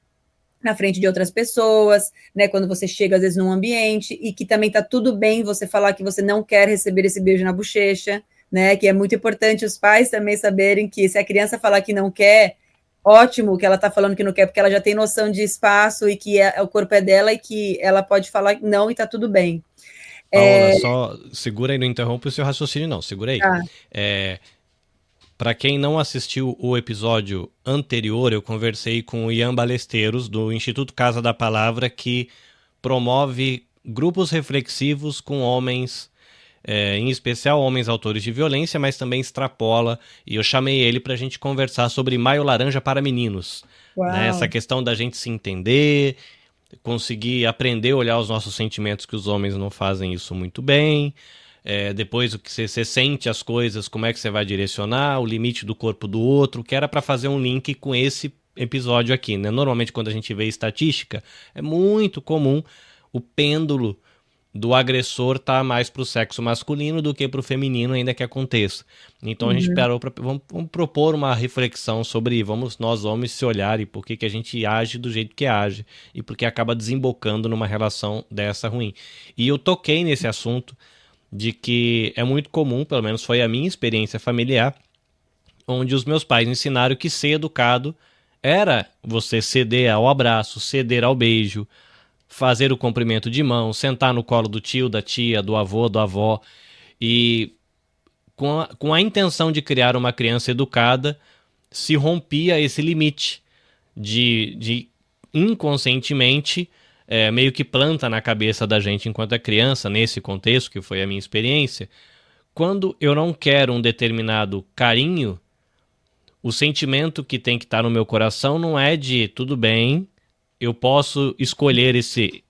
na frente de outras pessoas, né, quando você chega, às vezes, num ambiente, e que também tá tudo bem você falar que você não quer receber esse beijo na bochecha, né, que é muito importante os pais também saberem que se a criança falar que não quer, ótimo que ela tá falando que não quer, porque ela já tem noção de espaço e que o corpo é dela e que ela pode falar não e tá tudo bem. Paola, só segura aí, não interrompa o seu raciocínio, não, segura aí. Para quem não assistiu o episódio anterior, eu conversei com o Ian Balesteiros, do Instituto Casa da Palavra, que promove grupos reflexivos com homens, em especial homens autores de violência, mas também extrapola, e eu chamei ele para a gente conversar sobre Maio Laranja para meninos. Né? Essa questão da gente se entender, conseguir aprender a olhar os nossos sentimentos, que os homens não fazem isso muito bem. Depois o que você sente as coisas, como é que você vai direcionar, o limite do corpo do outro, que era para fazer um link com esse episódio aqui, né? Normalmente quando a gente vê estatística, é muito comum o pêndulo do agressor tá mais pro sexo masculino do que pro feminino, ainda que aconteça. Então a gente parou vamos propor uma reflexão sobre nós homens se olhar e por que a gente age do jeito que age e por que acaba desembocando numa relação dessa ruim. E eu toquei nesse assunto de que é muito comum, pelo menos foi a minha experiência familiar, onde os meus pais ensinaram que ser educado era você ceder ao abraço, ceder ao beijo, fazer o cumprimento de mão, sentar no colo do tio, da tia, do avô, da avó, e com a intenção de criar uma criança educada, se rompia esse limite de inconscientemente, meio que planta na cabeça da gente enquanto é criança, nesse contexto, que foi a minha experiência, quando eu não quero um determinado carinho, o sentimento que tem que estar no meu coração não é de tudo bem, eu posso escolher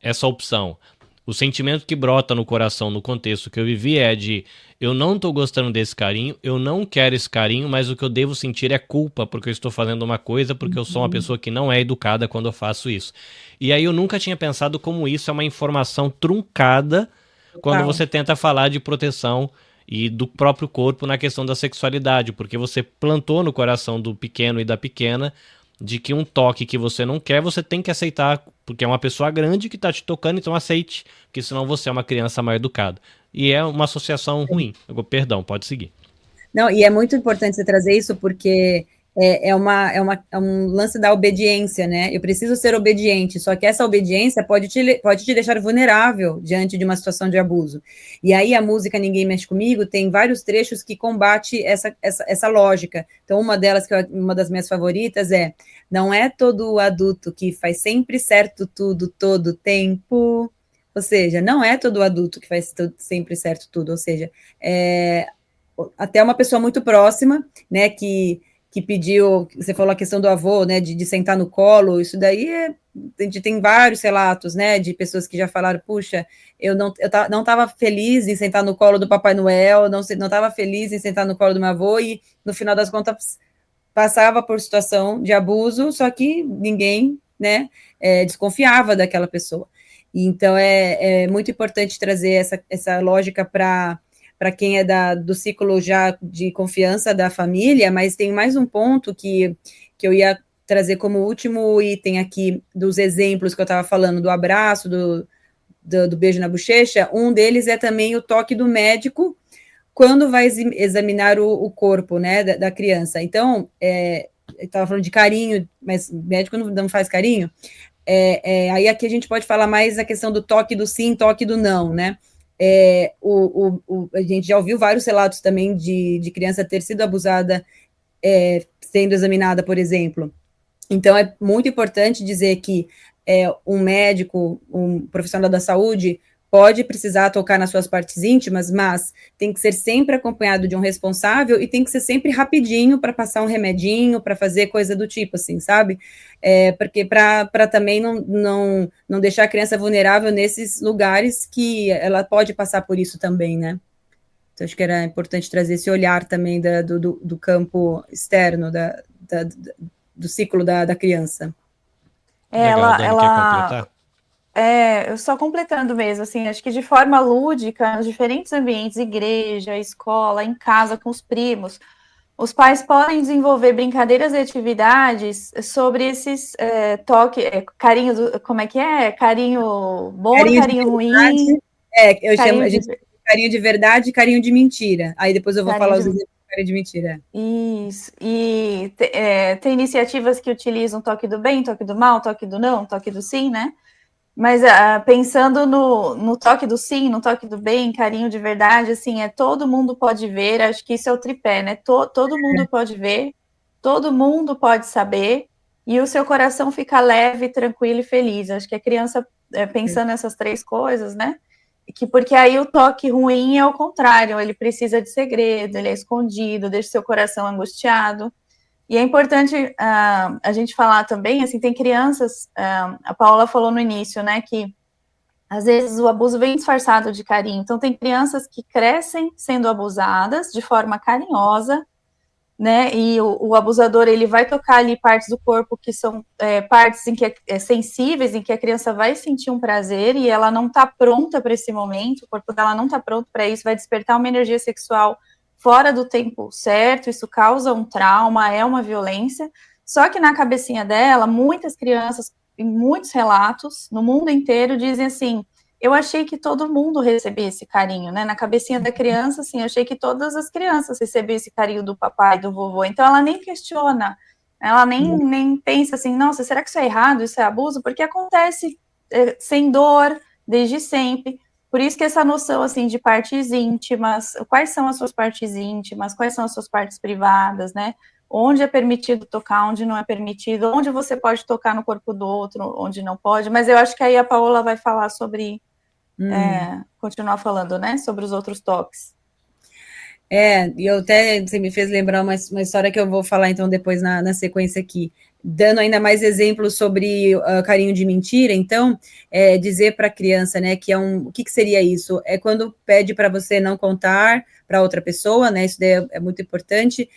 essa opção. O sentimento que brota no coração no contexto que eu vivi é de eu não estou gostando desse carinho, eu não quero esse carinho, mas o que eu devo sentir é culpa porque eu estou fazendo uma coisa, porque eu sou uma pessoa que não é educada quando eu faço isso. E aí eu nunca tinha pensado como isso é uma informação truncada quando você tenta falar de proteção e do próprio corpo na questão da sexualidade, porque você plantou no coração do pequeno e da pequena de que um toque que você não quer, você tem que aceitar, porque é uma pessoa grande que está te tocando, então aceite, porque senão você é uma criança mal educada. E é uma associação ruim. Perdão, pode seguir. Não, e é muito importante você trazer isso, porque é um lance da obediência, né? Eu preciso ser obediente, só que essa obediência pode te deixar vulnerável diante de uma situação de abuso. E aí a música Ninguém Mexe Comigo tem vários trechos que combate essa lógica. Então, uma delas, que é uma das minhas favoritas, é: não é todo adulto que faz sempre certo tudo, todo tempo. Ou seja, não é todo adulto que faz sempre certo tudo. Ou seja, até uma pessoa muito próxima, né, que pediu, você falou a questão do avô, né, de sentar no colo, isso daí a gente tem vários relatos, né, de pessoas que já falaram, puxa, eu não estava feliz em sentar no colo do Papai Noel, não estava feliz em sentar no colo do meu avô, e no final das contas passava por situação de abuso, só que ninguém, né, desconfiava daquela pessoa. Então é muito importante trazer essa lógica para quem é do ciclo já de confiança da família, mas tem mais um ponto que eu ia trazer como último item aqui dos exemplos que eu estava falando, do abraço, do beijo na bochecha. Um deles é também o toque do médico quando vai examinar o corpo, né, da criança. Então, eu estava falando de carinho, mas o médico não faz carinho. Aí aqui a gente pode falar mais a questão do toque do sim, toque do não, né? A gente já ouviu vários relatos também de criança ter sido abusada sendo examinada, por exemplo. Então, é muito importante dizer que um médico, um profissional da saúde, pode precisar tocar nas suas partes íntimas, mas tem que ser sempre acompanhado de um responsável e tem que ser sempre rapidinho para passar um remedinho, para fazer coisa do tipo, assim, sabe? Porque para também não deixar a criança vulnerável nesses lugares que ela pode passar por isso também, né? Então, acho que era importante trazer esse olhar também do campo externo, do ciclo da criança. Legal, Dani, quer completar? Eu só completando mesmo, assim, acho que de forma lúdica, nos diferentes ambientes, igreja, escola, em casa, com os primos, os pais podem desenvolver brincadeiras e atividades sobre esses carinho, como é que é? Carinho bom, carinho ruim? Eu chamo a gente de carinho de verdade e carinho de mentira. Aí depois eu vou falar os exemplos de carinho de mentira. Isso, e tem iniciativas que utilizam toque do bem, toque do mal, toque do não, toque do sim, né? Mas pensando no toque do sim, no toque do bem, carinho de verdade, assim, todo mundo pode ver, acho que isso é o tripé, né? Todo mundo pode ver, todo mundo pode saber, e o seu coração fica leve, tranquilo e feliz. Acho que a criança, pensando nessas três coisas, né? Porque aí o toque ruim é o contrário, ele precisa de segredo, ele é escondido, deixa o seu coração angustiado. E é importante a gente falar também, assim, tem crianças, a Paula falou no início, né, que às vezes o abuso vem disfarçado de carinho. Então tem crianças que crescem sendo abusadas de forma carinhosa, né, e o abusador, ele vai tocar ali partes do corpo que são partes em que sensíveis, em que a criança vai sentir um prazer e ela não está pronta para esse momento, o corpo dela não está pronto para isso, vai despertar uma energia sexual fora do tempo certo, isso causa um trauma, é uma violência. Só que na cabecinha dela, muitas crianças, em muitos relatos, no mundo inteiro, dizem assim: eu achei que todo mundo recebia esse carinho, né? Na cabecinha da criança, assim, eu achei que todas as crianças recebiam esse carinho do papai, do vovô. Então ela nem questiona, ela nem pensa assim, nossa, será que isso é errado, isso é abuso? Porque acontece sem dor, desde sempre. Por isso que essa noção, assim, de partes íntimas, quais são as suas partes íntimas, quais são as suas partes privadas, né? Onde é permitido tocar, onde não é permitido, onde você pode tocar no corpo do outro, onde não pode. Mas eu acho que aí a Paola vai falar sobre, continuar falando, né, sobre os outros toques. E eu até, você me fez lembrar uma história que eu vou falar então depois na sequência aqui, dando ainda mais exemplos sobre carinho de mentira. Então, dizer para a criança, né, que o que seria isso? É quando pede para você não contar para outra pessoa, né, isso daí é muito importante,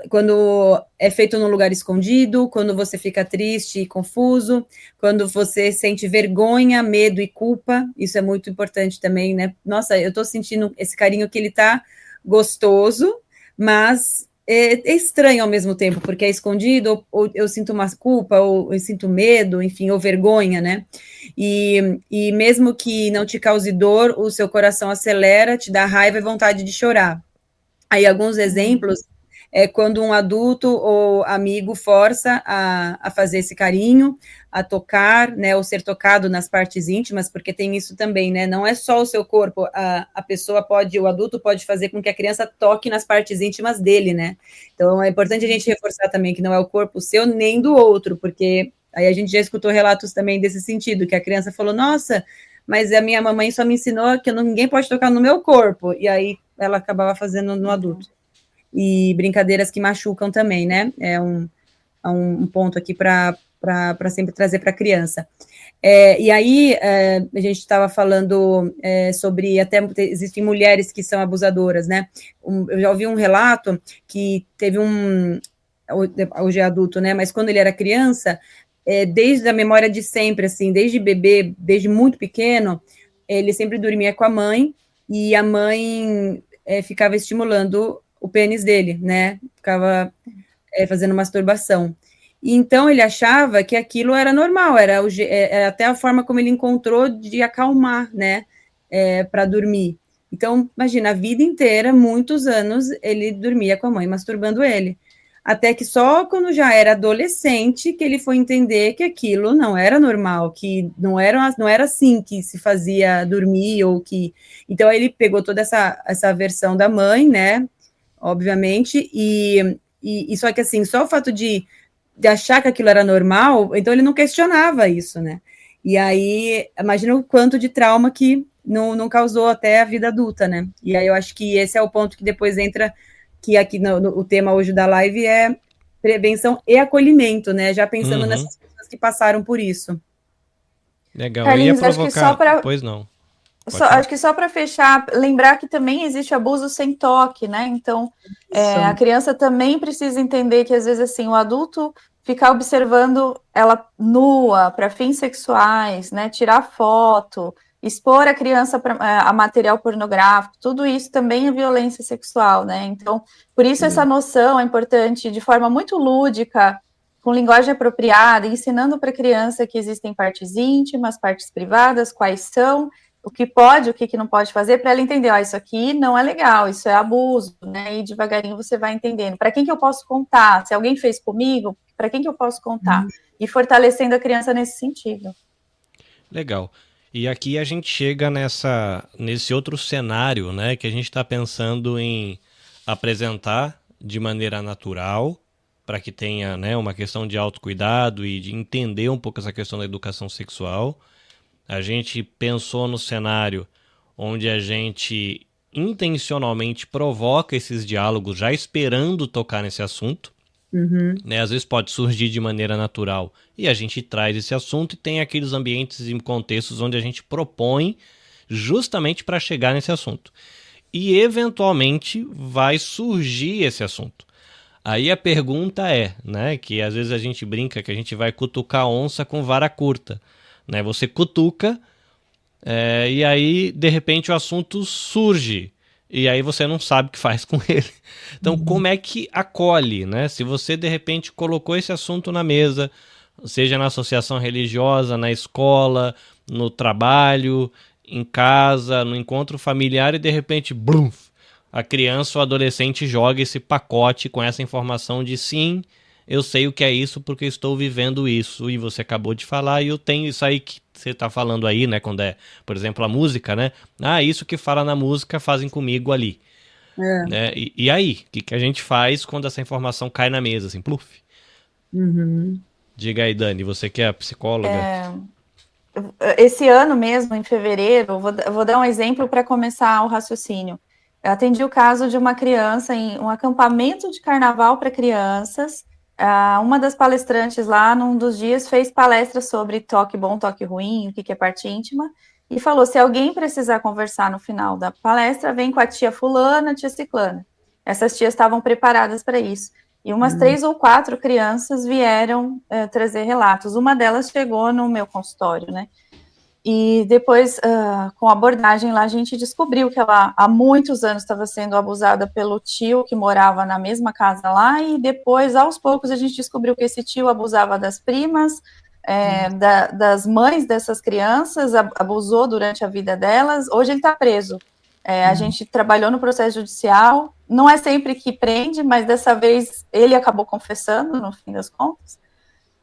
quando é feito num lugar escondido, quando você fica triste e confuso, quando você sente vergonha, medo e culpa, isso é muito importante também, né? Nossa, eu tô sentindo esse carinho que ele tá gostoso, mas é estranho ao mesmo tempo, porque é escondido, ou eu sinto uma culpa, ou eu sinto medo, enfim, ou vergonha, né? E mesmo que não te cause dor, o seu coração acelera, te dá raiva e vontade de chorar. Aí, alguns exemplos é quando um adulto ou amigo força a fazer esse carinho, a tocar, né, ou ser tocado nas partes íntimas, porque tem isso também, né, não é só o seu corpo, a pessoa pode, o adulto pode fazer com que a criança toque nas partes íntimas dele, né, então é importante a gente reforçar também que não é o corpo seu nem do outro, porque aí a gente já escutou relatos também desse sentido, que a criança falou, nossa, mas a minha mamãe só me ensinou que ninguém pode tocar no meu corpo, e aí ela acabava fazendo no adulto. E brincadeiras que machucam também, né? É um ponto aqui para sempre trazer para a criança. E aí, a gente estava falando sobre, até existem mulheres que são abusadoras, né? Eu já ouvi um relato que teve hoje é adulto, né? Mas quando ele era criança, desde a memória de sempre, assim, desde bebê, desde muito pequeno, ele sempre dormia com a mãe, e a mãe ficava estimulando o pênis dele, né? Ficava fazendo masturbação. E então ele achava que aquilo era normal, era até a forma como ele encontrou de acalmar, né? Para dormir. Então, imagina, a vida inteira, muitos anos, ele dormia com a mãe masturbando ele. Até que só quando já era adolescente que ele foi entender que aquilo não era normal, que não era assim que se fazia dormir, ou que... Então ele pegou toda essa versão da mãe, né? Obviamente, e só que assim, só o fato de achar que aquilo era normal, então ele não questionava isso, né? E aí, imagina o quanto de trauma que não causou até a vida adulta, né? E aí eu acho que esse é o ponto que depois entra, que aqui o tema hoje da live é prevenção e acolhimento, né? Já pensando nessas pessoas que passaram por isso. Legal, Carlinhos, eu ia provocar... Pois não. Acho que só para fechar, lembrar que também existe abuso sem toque, né? Então, a criança também precisa entender que, às vezes, assim, o adulto ficar observando ela nua para fins sexuais, né? Tirar foto, expor a criança a material pornográfico, tudo isso também é violência sexual, né? Então, por isso essa noção é importante, de forma muito lúdica, com linguagem apropriada, ensinando para a criança que existem partes íntimas, partes privadas, quais são, o que pode, o que não pode fazer, para ela entender, isso aqui não é legal, isso é abuso, né? E devagarinho você vai entendendo. Para quem que eu posso contar? Se alguém fez comigo, para quem que eu posso contar? E fortalecendo a criança nesse sentido. Legal. E aqui a gente chega nesse outro cenário, né, que a gente está pensando em apresentar de maneira natural, para que tenha, né, uma questão de autocuidado e de entender um pouco essa questão da educação sexual. A gente pensou no cenário onde a gente intencionalmente provoca esses diálogos já esperando tocar nesse assunto. Né? Às vezes pode surgir de maneira natural e a gente traz esse assunto e tem aqueles ambientes e contextos onde a gente propõe justamente para chegar nesse assunto. E eventualmente vai surgir esse assunto. Aí a pergunta é, né, que às vezes a gente brinca que a gente vai cutucar onça com vara curta. Né? Você cutuca e aí de repente o assunto surge. E aí você não sabe o que faz com ele. Então, como é que acolhe, né? Se você, de repente, colocou esse assunto na mesa, seja na associação religiosa, na escola, no trabalho, em casa, no encontro familiar, e de repente, blum, a criança ou adolescente joga esse pacote com essa informação de sim, eu sei o que é isso porque estou vivendo isso, e você acabou de falar, e eu tenho isso aí que você está falando aí, né, quando é, por exemplo, a música, né, isso que fala na música fazem comigo ali, né, e aí, o que a gente faz quando essa informação cai na mesa, assim, pluf? Diga aí, Dani, você que é a psicóloga. Esse ano mesmo, em fevereiro, vou dar um exemplo para começar o raciocínio. Eu atendi o caso de uma criança em um acampamento de carnaval para crianças. Uma das palestrantes lá, num dos dias, fez palestra sobre toque bom, toque ruim, o que é parte íntima, e falou, se alguém precisar conversar no final da palestra, vem com a tia fulana, tia ciclana. Essas tias estavam preparadas para isso. E umas 3 ou 4 crianças vieram trazer relatos. Uma delas chegou no meu consultório, né? E depois, com a abordagem lá, a gente descobriu que ela há muitos anos estava sendo abusada pelo tio que morava na mesma casa lá, e depois, aos poucos, a gente descobriu que esse tio abusava das primas, das mães dessas crianças, abusou durante a vida delas. Hoje ele está preso. A gente trabalhou no processo judicial, não é sempre que prende, mas dessa vez ele acabou confessando, no fim das contas.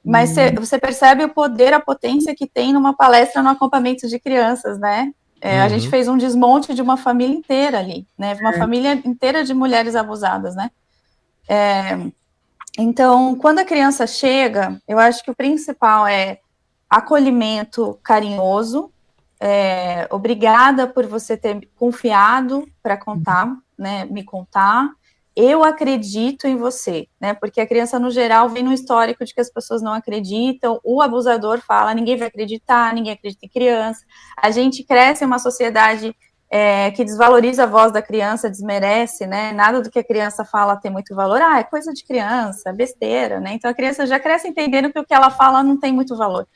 Mas você percebe o poder, a potência que tem numa palestra no acampamento de crianças, né? A gente fez um desmonte de uma família inteira ali, né? Uma família inteira de mulheres abusadas, né? Então, quando a criança chega, eu acho que o principal é acolhimento carinhoso, obrigada por você ter confiado para contar, né? Me contar. Eu acredito em você, né? Porque a criança, no geral, vem no histórico de que as pessoas não acreditam, o abusador fala, ninguém vai acreditar, ninguém acredita em criança. A gente cresce em uma sociedade que desvaloriza a voz da criança, desmerece, né? Nada do que a criança fala tem muito valor. É coisa de criança, besteira, né? Então a criança já cresce entendendo que o que ela fala não tem muito valor.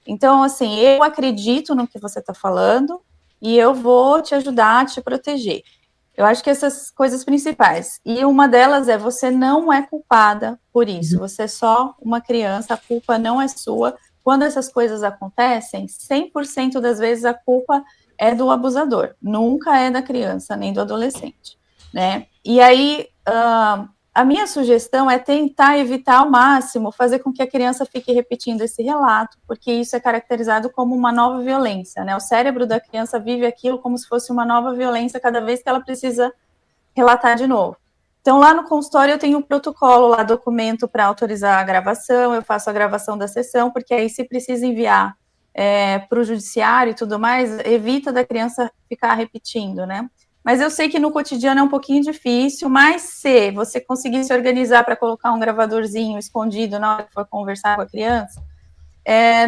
Então, assim, eu acredito no que você está falando e eu vou te ajudar a te proteger. Eu acho que essas coisas principais. E uma delas é, você não é culpada por isso. Você é só uma criança, a culpa não é sua. Quando essas coisas acontecem, 100% das vezes a culpa é do abusador. Nunca é da criança, nem do adolescente, né? E aí, a minha sugestão é tentar evitar ao máximo, fazer com que a criança fique repetindo esse relato, porque isso é caracterizado como uma nova violência, né? O cérebro da criança vive aquilo como se fosse uma nova violência cada vez que ela precisa relatar de novo. Então, lá no consultório eu tenho um protocolo lá, documento para autorizar a gravação, eu faço a gravação da sessão, porque aí se precisa enviar para o judiciário e tudo mais, evita da criança ficar repetindo, né? Mas eu sei que no cotidiano é um pouquinho difícil, mas se você conseguir se organizar para colocar um gravadorzinho escondido na hora que for conversar com a criança,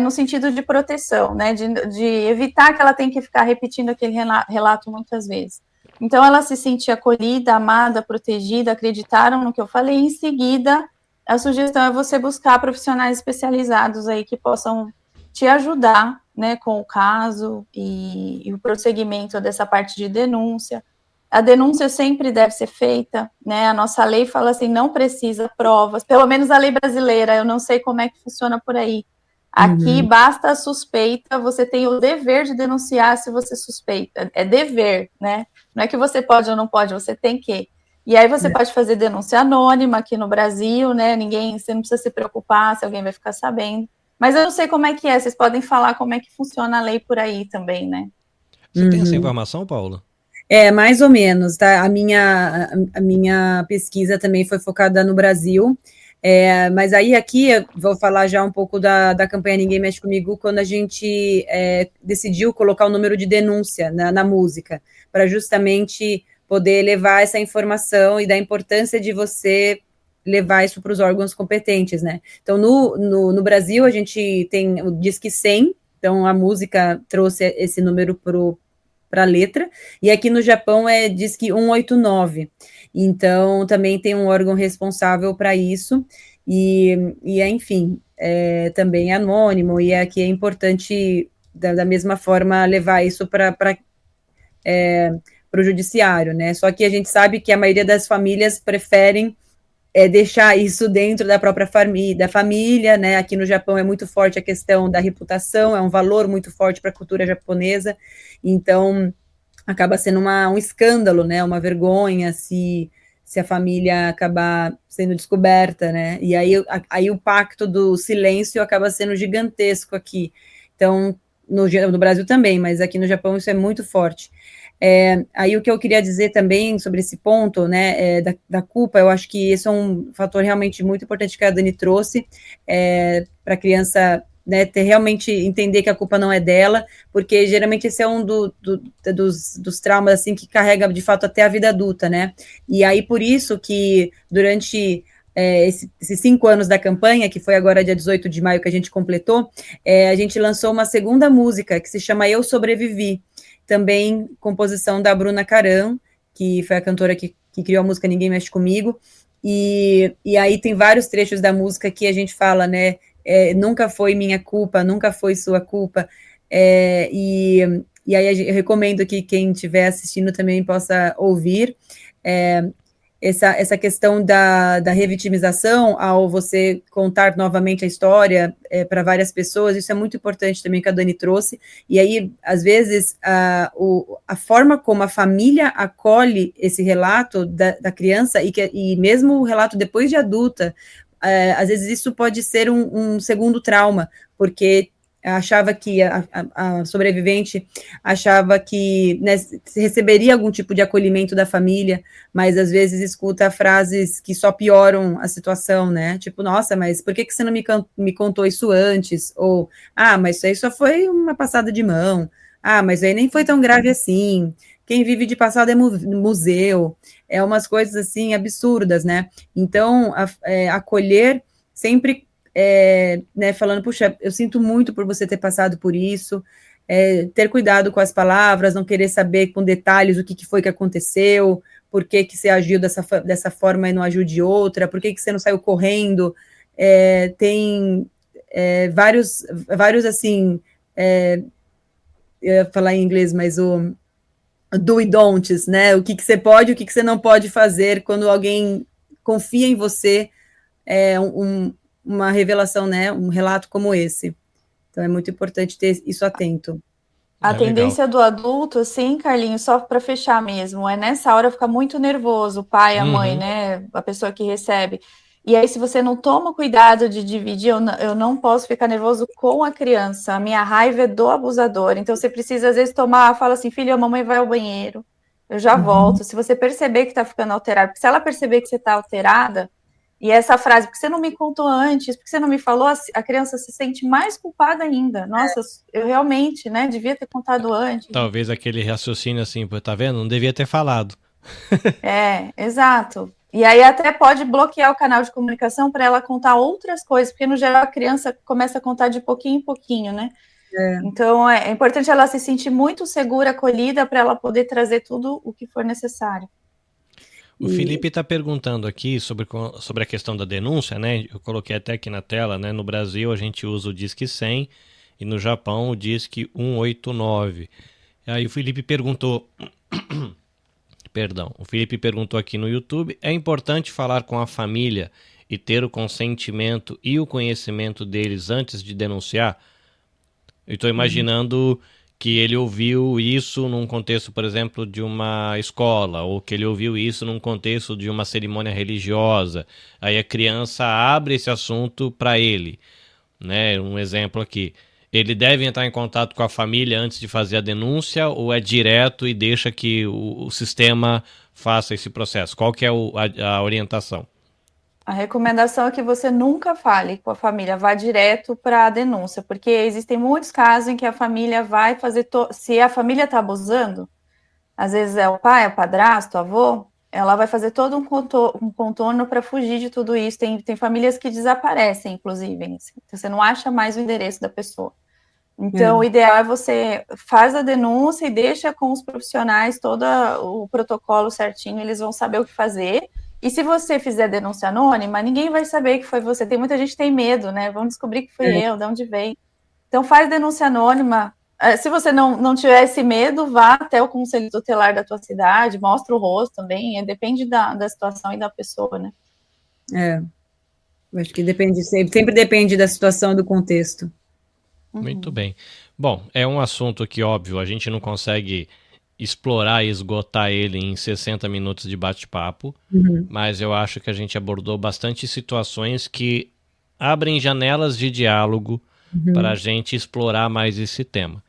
no sentido de proteção, né, de evitar que ela tenha que ficar repetindo aquele relato muitas vezes. Então, ela se sentir acolhida, amada, protegida, acreditaram no que eu falei, em seguida, a sugestão é você buscar profissionais especializados aí que possam te ajudar, né, com o caso e o prosseguimento dessa parte de denúncia. A denúncia sempre deve ser feita, né, a nossa lei fala assim, não precisa provas, pelo menos a lei brasileira, eu não sei como é que funciona por aí. Aqui basta a suspeita, você tem o dever de denunciar se você suspeita, é dever, né, não é que você pode ou não pode, você tem que. E aí você pode fazer denúncia anônima aqui no Brasil, né, você não precisa se preocupar se alguém vai ficar sabendo. Mas eu não sei como é que é, vocês podem falar como é que funciona a lei por aí também, né? Você tem essa informação, Paula? Mais ou menos, tá? A minha pesquisa também foi focada no Brasil, mas aí aqui eu vou falar já um pouco da campanha Ninguém Mexe Comigo, quando a gente decidiu colocar o número de denúncia na música, para justamente poder levar essa informação e da importância de você levar isso para os órgãos competentes, né? Então, no Brasil, a gente tem o Disque 100, então a música trouxe esse número para a letra, e aqui no Japão diz que 189. Então, também tem um órgão responsável para isso, enfim, também é anônimo, e aqui é importante, da mesma forma, levar isso para o judiciário, né? Só que a gente sabe que a maioria das famílias preferem deixar isso dentro da própria família, né? Aqui no Japão é muito forte a questão da reputação, é um valor muito forte para a cultura japonesa, então acaba sendo um escândalo, né? Uma vergonha se a família acabar sendo descoberta, né? E aí o pacto do silêncio acaba sendo gigantesco aqui. Então, no Brasil também, mas aqui no Japão isso é muito forte. Aí o que eu queria dizer também sobre esse ponto, né, da culpa, eu acho que esse é um fator realmente muito importante que a Dani trouxe, para a criança, né, realmente entender que a culpa não é dela, porque geralmente esse é um dos traumas, assim, que carrega, de fato, até a vida adulta, né, e aí por isso que durante esses 5 anos da campanha, que foi agora dia 18 de maio que a gente completou, a gente lançou uma segunda música, que se chama Eu Sobrevivi, também composição da Bruna Caram, que foi a cantora que criou a música Ninguém Mexe Comigo, e aí tem vários trechos da música que a gente fala, né, nunca foi minha culpa, nunca foi sua culpa, e aí eu recomendo que quem estiver assistindo também possa ouvir, essa questão da revitimização, ao você contar novamente a história para várias pessoas, isso é muito importante também que a Dani trouxe, e aí, às vezes, a forma como a família acolhe esse relato da criança, e mesmo o relato depois de adulta, às vezes isso pode ser um segundo trauma, porque achava que a sobrevivente achava que, né, receberia algum tipo de acolhimento da família, mas às vezes escuta frases que só pioram a situação, né? Tipo, nossa, mas por que você não me contou isso antes? Ou, mas isso aí só foi uma passada de mão. Mas aí nem foi tão grave assim. Quem vive de passado é museu. É umas coisas assim absurdas, né? Então, acolher sempre né, falando, puxa, eu sinto muito por você ter passado por isso, ter cuidado com as palavras, não querer saber com detalhes o que foi que aconteceu, por que você agiu dessa forma e não agiu de outra, por que você não saiu correndo, tem vários, assim, eu ia falar em inglês, mas o do e don'ts, né, o que você pode e o que você não pode fazer quando alguém confia em você, uma revelação, né, um relato como esse. Então é muito importante ter isso atento. A tendência do adulto, assim, Carlinhos, só para fechar mesmo, nessa hora ficar muito nervoso, o pai, a mãe, né, a pessoa que recebe. E aí, se você não toma cuidado de dividir, eu não posso ficar nervoso com a criança, a minha raiva é do abusador. Então, você precisa, às vezes, fala assim, filha, a mamãe vai ao banheiro, eu já volto. Se você perceber que está ficando alterado, porque se ela perceber que você está alterada, e essa frase, porque você não me contou antes, porque você não me falou, a criança se sente mais culpada ainda. Nossa, eu realmente, né, devia ter contado antes. Talvez aquele raciocínio assim, tá vendo? Não devia ter falado. Exato. E aí até pode bloquear o canal de comunicação para ela contar outras coisas, porque no geral a criança começa a contar de pouquinho em pouquinho, né? Então é importante ela se sentir muito segura, acolhida, para ela poder trazer tudo o que for necessário. O Felipe está perguntando aqui sobre a questão da denúncia, né? Eu coloquei até aqui na tela, né? No Brasil a gente usa o Disque 100 e no Japão o Disque 189. Aí o Felipe perguntou... Perdão, o Felipe perguntou aqui no YouTube: é importante falar com a família e ter o consentimento e o conhecimento deles antes de denunciar? Eu estou imaginando que ele ouviu isso num contexto, por exemplo, de uma escola, ou que ele ouviu isso num contexto de uma cerimônia religiosa. Aí a criança abre esse assunto para ele. né? Um exemplo aqui. Ele deve entrar em contato com a família antes de fazer a denúncia ou é direto e deixa que o sistema faça esse processo? Qual que é a orientação? A recomendação é que você nunca fale com a família, vá direto para a denúncia, porque existem muitos casos em que a família vai fazer... Se a família está abusando, às vezes é o pai, é o padrasto, o avô, ela vai fazer todo um contorno para fugir de tudo isso. Tem famílias que desaparecem, inclusive. Assim. Então, você não acha mais o endereço da pessoa. Então, o ideal é você faz a denúncia e deixa com os profissionais todo o protocolo certinho, eles vão saber o que fazer. E se você fizer denúncia anônima, ninguém vai saber que foi você. Tem muita gente que tem medo, né? Vão descobrir que fui eu, de onde veio. Então, faz denúncia anônima. Se você não tiver esse medo, vá até o conselho tutelar da tua cidade, mostra o rosto também, depende da situação e da pessoa, né? Eu acho que depende, sempre depende da situação e do contexto. Muito bem. Bom, é um assunto que, óbvio, a gente não consegue explorar e esgotar ele em 60 minutos de bate-papo, mas eu acho que a gente abordou bastante situações que abrem janelas de diálogo para a gente explorar mais esse tema.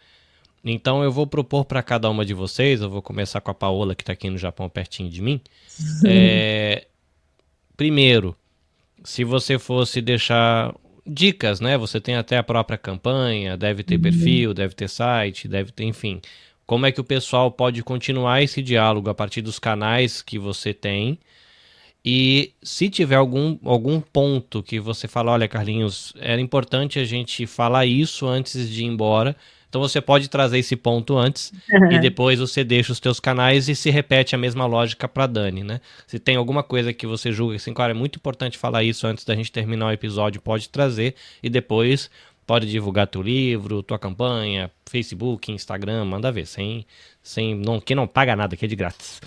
Então eu vou propor para cada uma de vocês, eu vou começar com a Paola, que está aqui no Japão, pertinho de mim. Primeiro, se você fosse deixar dicas, né? Você tem até a própria campanha, deve ter perfil, deve ter site, deve ter, enfim. Como é que o pessoal pode continuar esse diálogo a partir dos canais que você tem? E se tiver algum ponto que você fala, olha, Carlinhos, era importante a gente falar isso antes de ir embora. Então você pode trazer esse ponto antes e depois você deixa os teus canais e se repete a mesma lógica para Dani, né? Se tem alguma coisa que você julga assim, cara, é muito importante falar isso antes da gente terminar o episódio, pode trazer e depois pode divulgar teu livro, tua campanha, Facebook, Instagram, manda ver, que não paga nada, que é de grátis.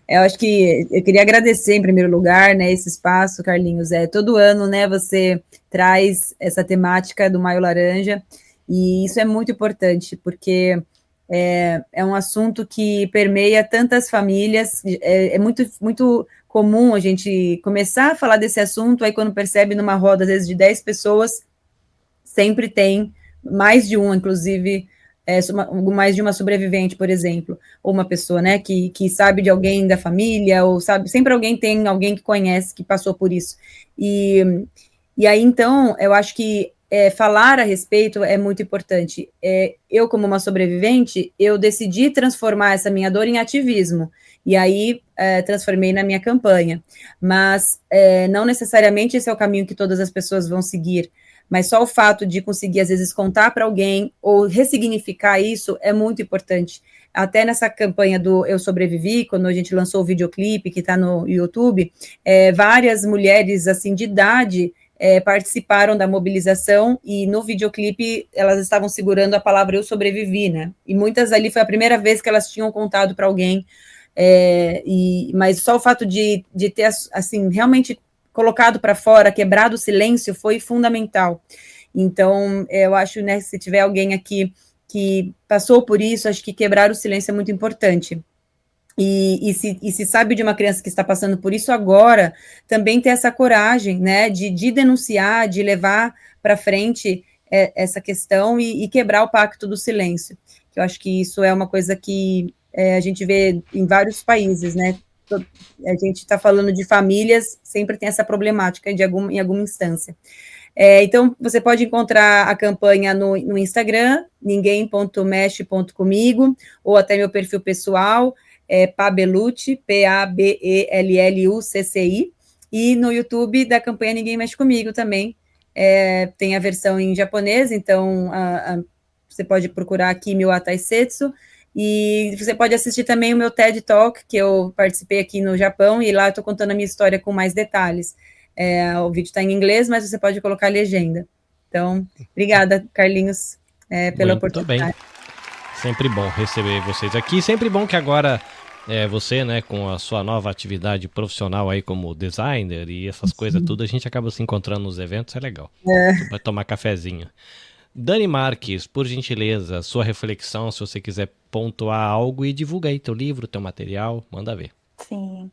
Eu acho que eu queria agradecer em primeiro lugar, né, esse espaço, Carlinhos. Todo ano, né, você traz essa temática do Maio Laranja e isso é muito importante porque é um assunto que permeia tantas famílias. É muito comum a gente começar a falar desse assunto, aí quando percebe numa roda, às vezes de 10 pessoas, sempre tem mais de um, inclusive, mais de uma sobrevivente, por exemplo, ou uma pessoa, né, que sabe de alguém da família, ou sabe, sempre tem alguém que conhece, que passou por isso. E aí, então, eu acho que falar a respeito é muito importante. Eu, como uma sobrevivente, eu decidi transformar essa minha dor em ativismo, e aí transformei na minha campanha. Mas não necessariamente esse é o caminho que todas as pessoas vão seguir, mas só o fato de conseguir, às vezes, contar para alguém ou ressignificar isso é muito importante. Até nessa campanha do Eu Sobrevivi, quando a gente lançou o videoclipe que está no YouTube, várias mulheres, assim, de idade participaram da mobilização e no videoclipe elas estavam segurando a palavra Eu Sobrevivi, né? E muitas ali foi a primeira vez que elas tinham contado para alguém, mas só o fato de ter, assim, realmente colocado para fora, quebrado o silêncio, foi fundamental. Então, eu acho, né, se tiver alguém aqui que passou por isso, acho que quebrar o silêncio é muito importante. E se sabe de uma criança que está passando por isso agora, também ter essa coragem, né, de denunciar, de levar para frente essa questão e quebrar o pacto do silêncio. Eu acho que isso é uma coisa que a gente vê em vários países, né? A gente está falando de famílias, sempre tem essa problemática em alguma instância. Então, você pode encontrar a campanha no Instagram, ninguém.mexe.comigo, ou até meu perfil pessoal, Pabellucci, Pabellucci, e no YouTube da campanha Ninguém Mexe Comigo também. Tem a versão em japonês, então você pode procurar Kimi wa Taisetsu, e você pode assistir também o meu TED Talk, que eu participei aqui no Japão, e lá eu estou contando a minha história com mais detalhes. O vídeo está em inglês, mas você pode colocar a legenda. Então, obrigada, Carlinhos, pela oportunidade. Muito bem. Sempre bom receber vocês aqui. Sempre bom que agora você, né, com a sua nova atividade profissional aí como designer e essas coisas tudo, a gente acaba se encontrando nos eventos, é legal. Vai tomar cafezinho. Dani Marques, por gentileza, sua reflexão, se você quiser pontuar algo e divulga aí teu livro, teu material, manda ver. Sim.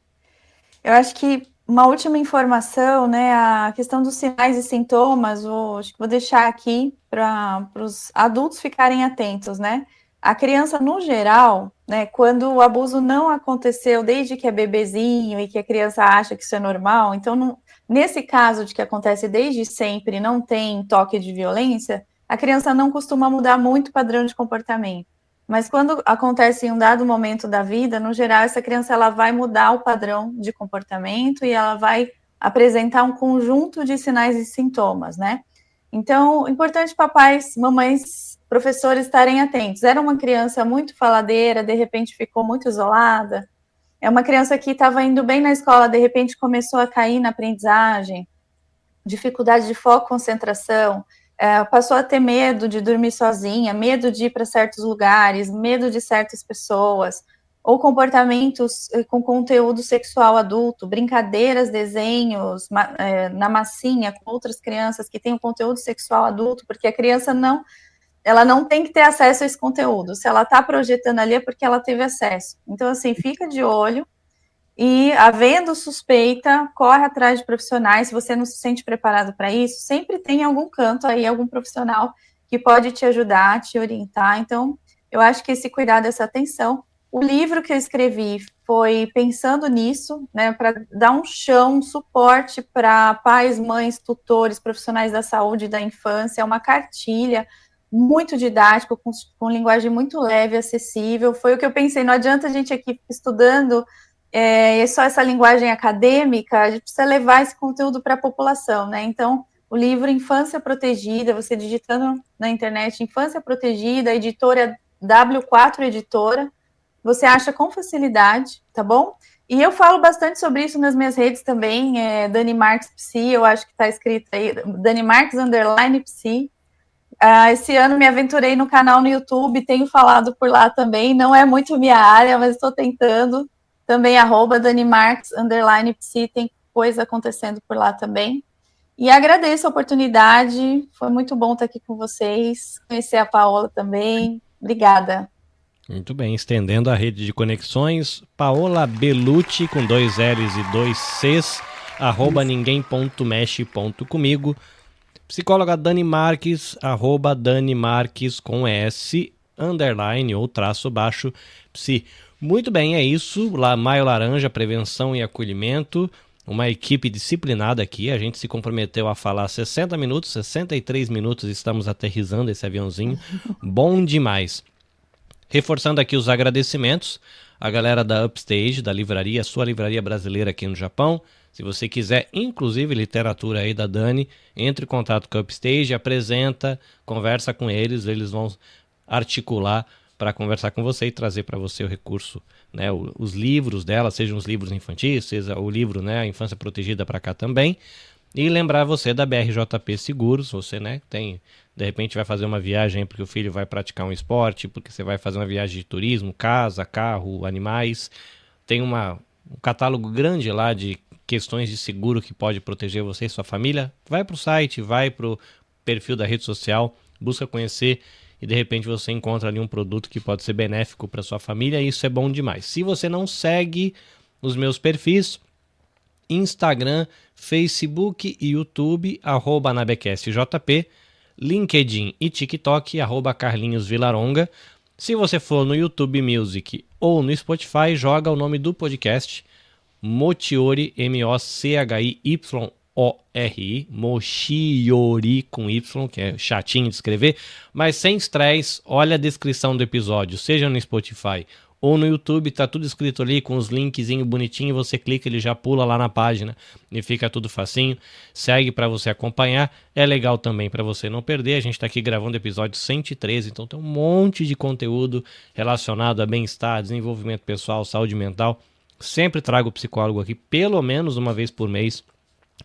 Eu acho que uma última informação, né? A questão dos sinais e sintomas, acho que vou deixar aqui para os adultos ficarem atentos, né? A criança, no geral, né, quando o abuso não aconteceu desde que é bebezinho e que a criança acha que isso é normal, então, nesse caso de que acontece desde sempre, não tem toque de violência, a criança não costuma mudar muito o padrão de comportamento. Mas quando acontece em um dado momento da vida, no geral, essa criança ela vai mudar o padrão de comportamento e ela vai apresentar um conjunto de sinais e sintomas, né? Então, importante papais, mamães, professores estarem atentos. Era uma criança muito faladeira, de repente ficou muito isolada. É uma criança que estava indo bem na escola, de repente começou a cair na aprendizagem, dificuldade de foco, concentração, passou a ter medo de dormir sozinha, medo de ir para certos lugares, medo de certas pessoas, ou comportamentos com conteúdo sexual adulto, brincadeiras, desenhos na massinha com outras crianças que têm um conteúdo sexual adulto, porque a criança ela não tem que ter acesso a esse conteúdo. Se ela está projetando ali é porque ela teve acesso. Então, assim, fica de olho. E, havendo suspeita, corre atrás de profissionais. Se você não se sente preparado para isso, sempre tem algum canto aí, algum profissional que pode te ajudar, te orientar. Então, eu acho que esse cuidado, essa atenção. O livro que eu escrevi foi pensando nisso, né, para dar um chão, um suporte para pais, mães, tutores, profissionais da saúde e da infância. É uma cartilha muito didático, com linguagem muito leve, acessível. Foi o que eu pensei, não adianta a gente aqui estudando só essa linguagem acadêmica, a gente precisa levar esse conteúdo para a população, né? Então, o livro Infância Protegida, você digitando na internet Infância Protegida, editora W4 Editora, você acha com facilidade, tá bom? E eu falo bastante sobre isso nas minhas redes também, Dani Marques Psi, eu acho que está escrito aí, Dani Marques _Psi. Esse ano me aventurei no canal no YouTube, tenho falado por lá também, não é muito minha área, mas estou tentando. Também @DaniMarques _Psi, tem coisa acontecendo por lá também. E agradeço a oportunidade, foi muito bom estar aqui com vocês, conhecer a Paola também, obrigada. Muito bem, estendendo a rede de conexões, Paola Bellucci, com 2 L's e 2 C's, @ninguém.mexe.comigo. Psicóloga Dani Marques, @Dani Marques com S, _ ou _ psi. Muito bem, é isso. Maio Laranja, prevenção e acolhimento. Uma equipe disciplinada aqui. A gente se comprometeu a falar 60 minutos, 63 minutos estamos aterrissando esse aviãozinho. Bom demais. Reforçando aqui os agradecimentos. A galera da Upstage, da livraria, sua livraria brasileira aqui no Japão. Se você quiser, inclusive, literatura aí da Dani, entre em contato com a Upstage, apresenta, conversa com eles vão articular para conversar com você e trazer para você o recurso, né, os livros dela, sejam os livros infantis, seja o livro, né, A Infância Protegida para cá também. E lembrar você da BRJP Seguros, você, né, tem, de repente vai fazer uma viagem porque o filho vai praticar um esporte, porque você vai fazer uma viagem de turismo, casa, carro, animais. Tem um catálogo grande lá de questões de seguro que pode proteger você e sua família. Vai para o site, vai para o perfil da rede social, busca conhecer e de repente você encontra ali um produto que pode ser benéfico para sua família e isso é bom demais. Se você não segue os meus perfis, Instagram, Facebook e YouTube, @AnabecastJP, LinkedIn e TikTok, @CarlinhosVilaronga. Se você for no YouTube Music ou no Spotify, joga o nome do podcast, Mochiori, MOCHYORI, Mochiori com Y, que é chatinho de escrever, mas sem estresse. Olha a descrição do episódio, seja no Spotify ou no YouTube, tá tudo escrito ali com os linkzinhos bonitinhos, você clica, ele já pula lá na página e fica tudo facinho. Segue para você acompanhar, é legal também para você não perder. A gente tá aqui gravando o episódio 113, então tem um monte de conteúdo relacionado a bem-estar, desenvolvimento pessoal, saúde mental. Sempre trago o psicólogo aqui, pelo menos uma vez por mês,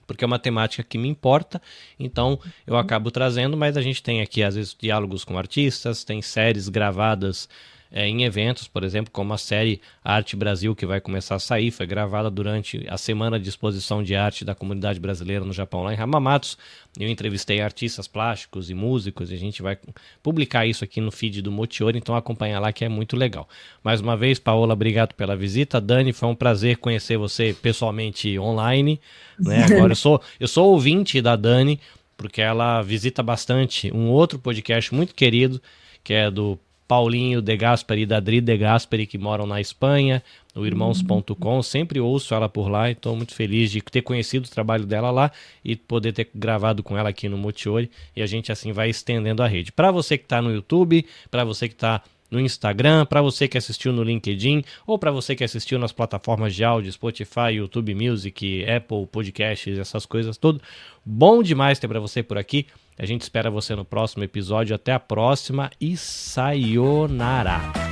porque é uma temática que me importa, então eu acabo trazendo, mas a gente tem aqui às vezes diálogos com artistas, tem séries gravadas em eventos, por exemplo, como a série Arte Brasil, que vai começar a sair, foi gravada durante a Semana de Exposição de Arte da Comunidade Brasileira no Japão, lá em Hamamatsu. Eu entrevistei artistas plásticos e músicos, e a gente vai publicar isso aqui no feed do Motiori, então acompanha lá que é muito legal. Mais uma vez, Paola, obrigado pela visita. Dani, foi um prazer conhecer você pessoalmente online, né? Agora eu sou ouvinte da Dani, porque ela visita bastante um outro podcast muito querido, que é do Paulinho De Gasperi e da Adri De Gasperi, que moram na Espanha, no irmãos.com. Sempre ouço ela por lá e estou muito feliz de ter conhecido o trabalho dela lá e poder ter gravado com ela aqui no Motiori, e a gente assim vai estendendo a rede. Para você que está no YouTube, para você que está no Instagram, para você que assistiu no LinkedIn, ou para você que assistiu nas plataformas de áudio, Spotify, YouTube Music, Apple Podcasts, essas coisas tudo. Bom demais ter para você por aqui. A gente espera você no próximo episódio. Até a próxima e sayonara!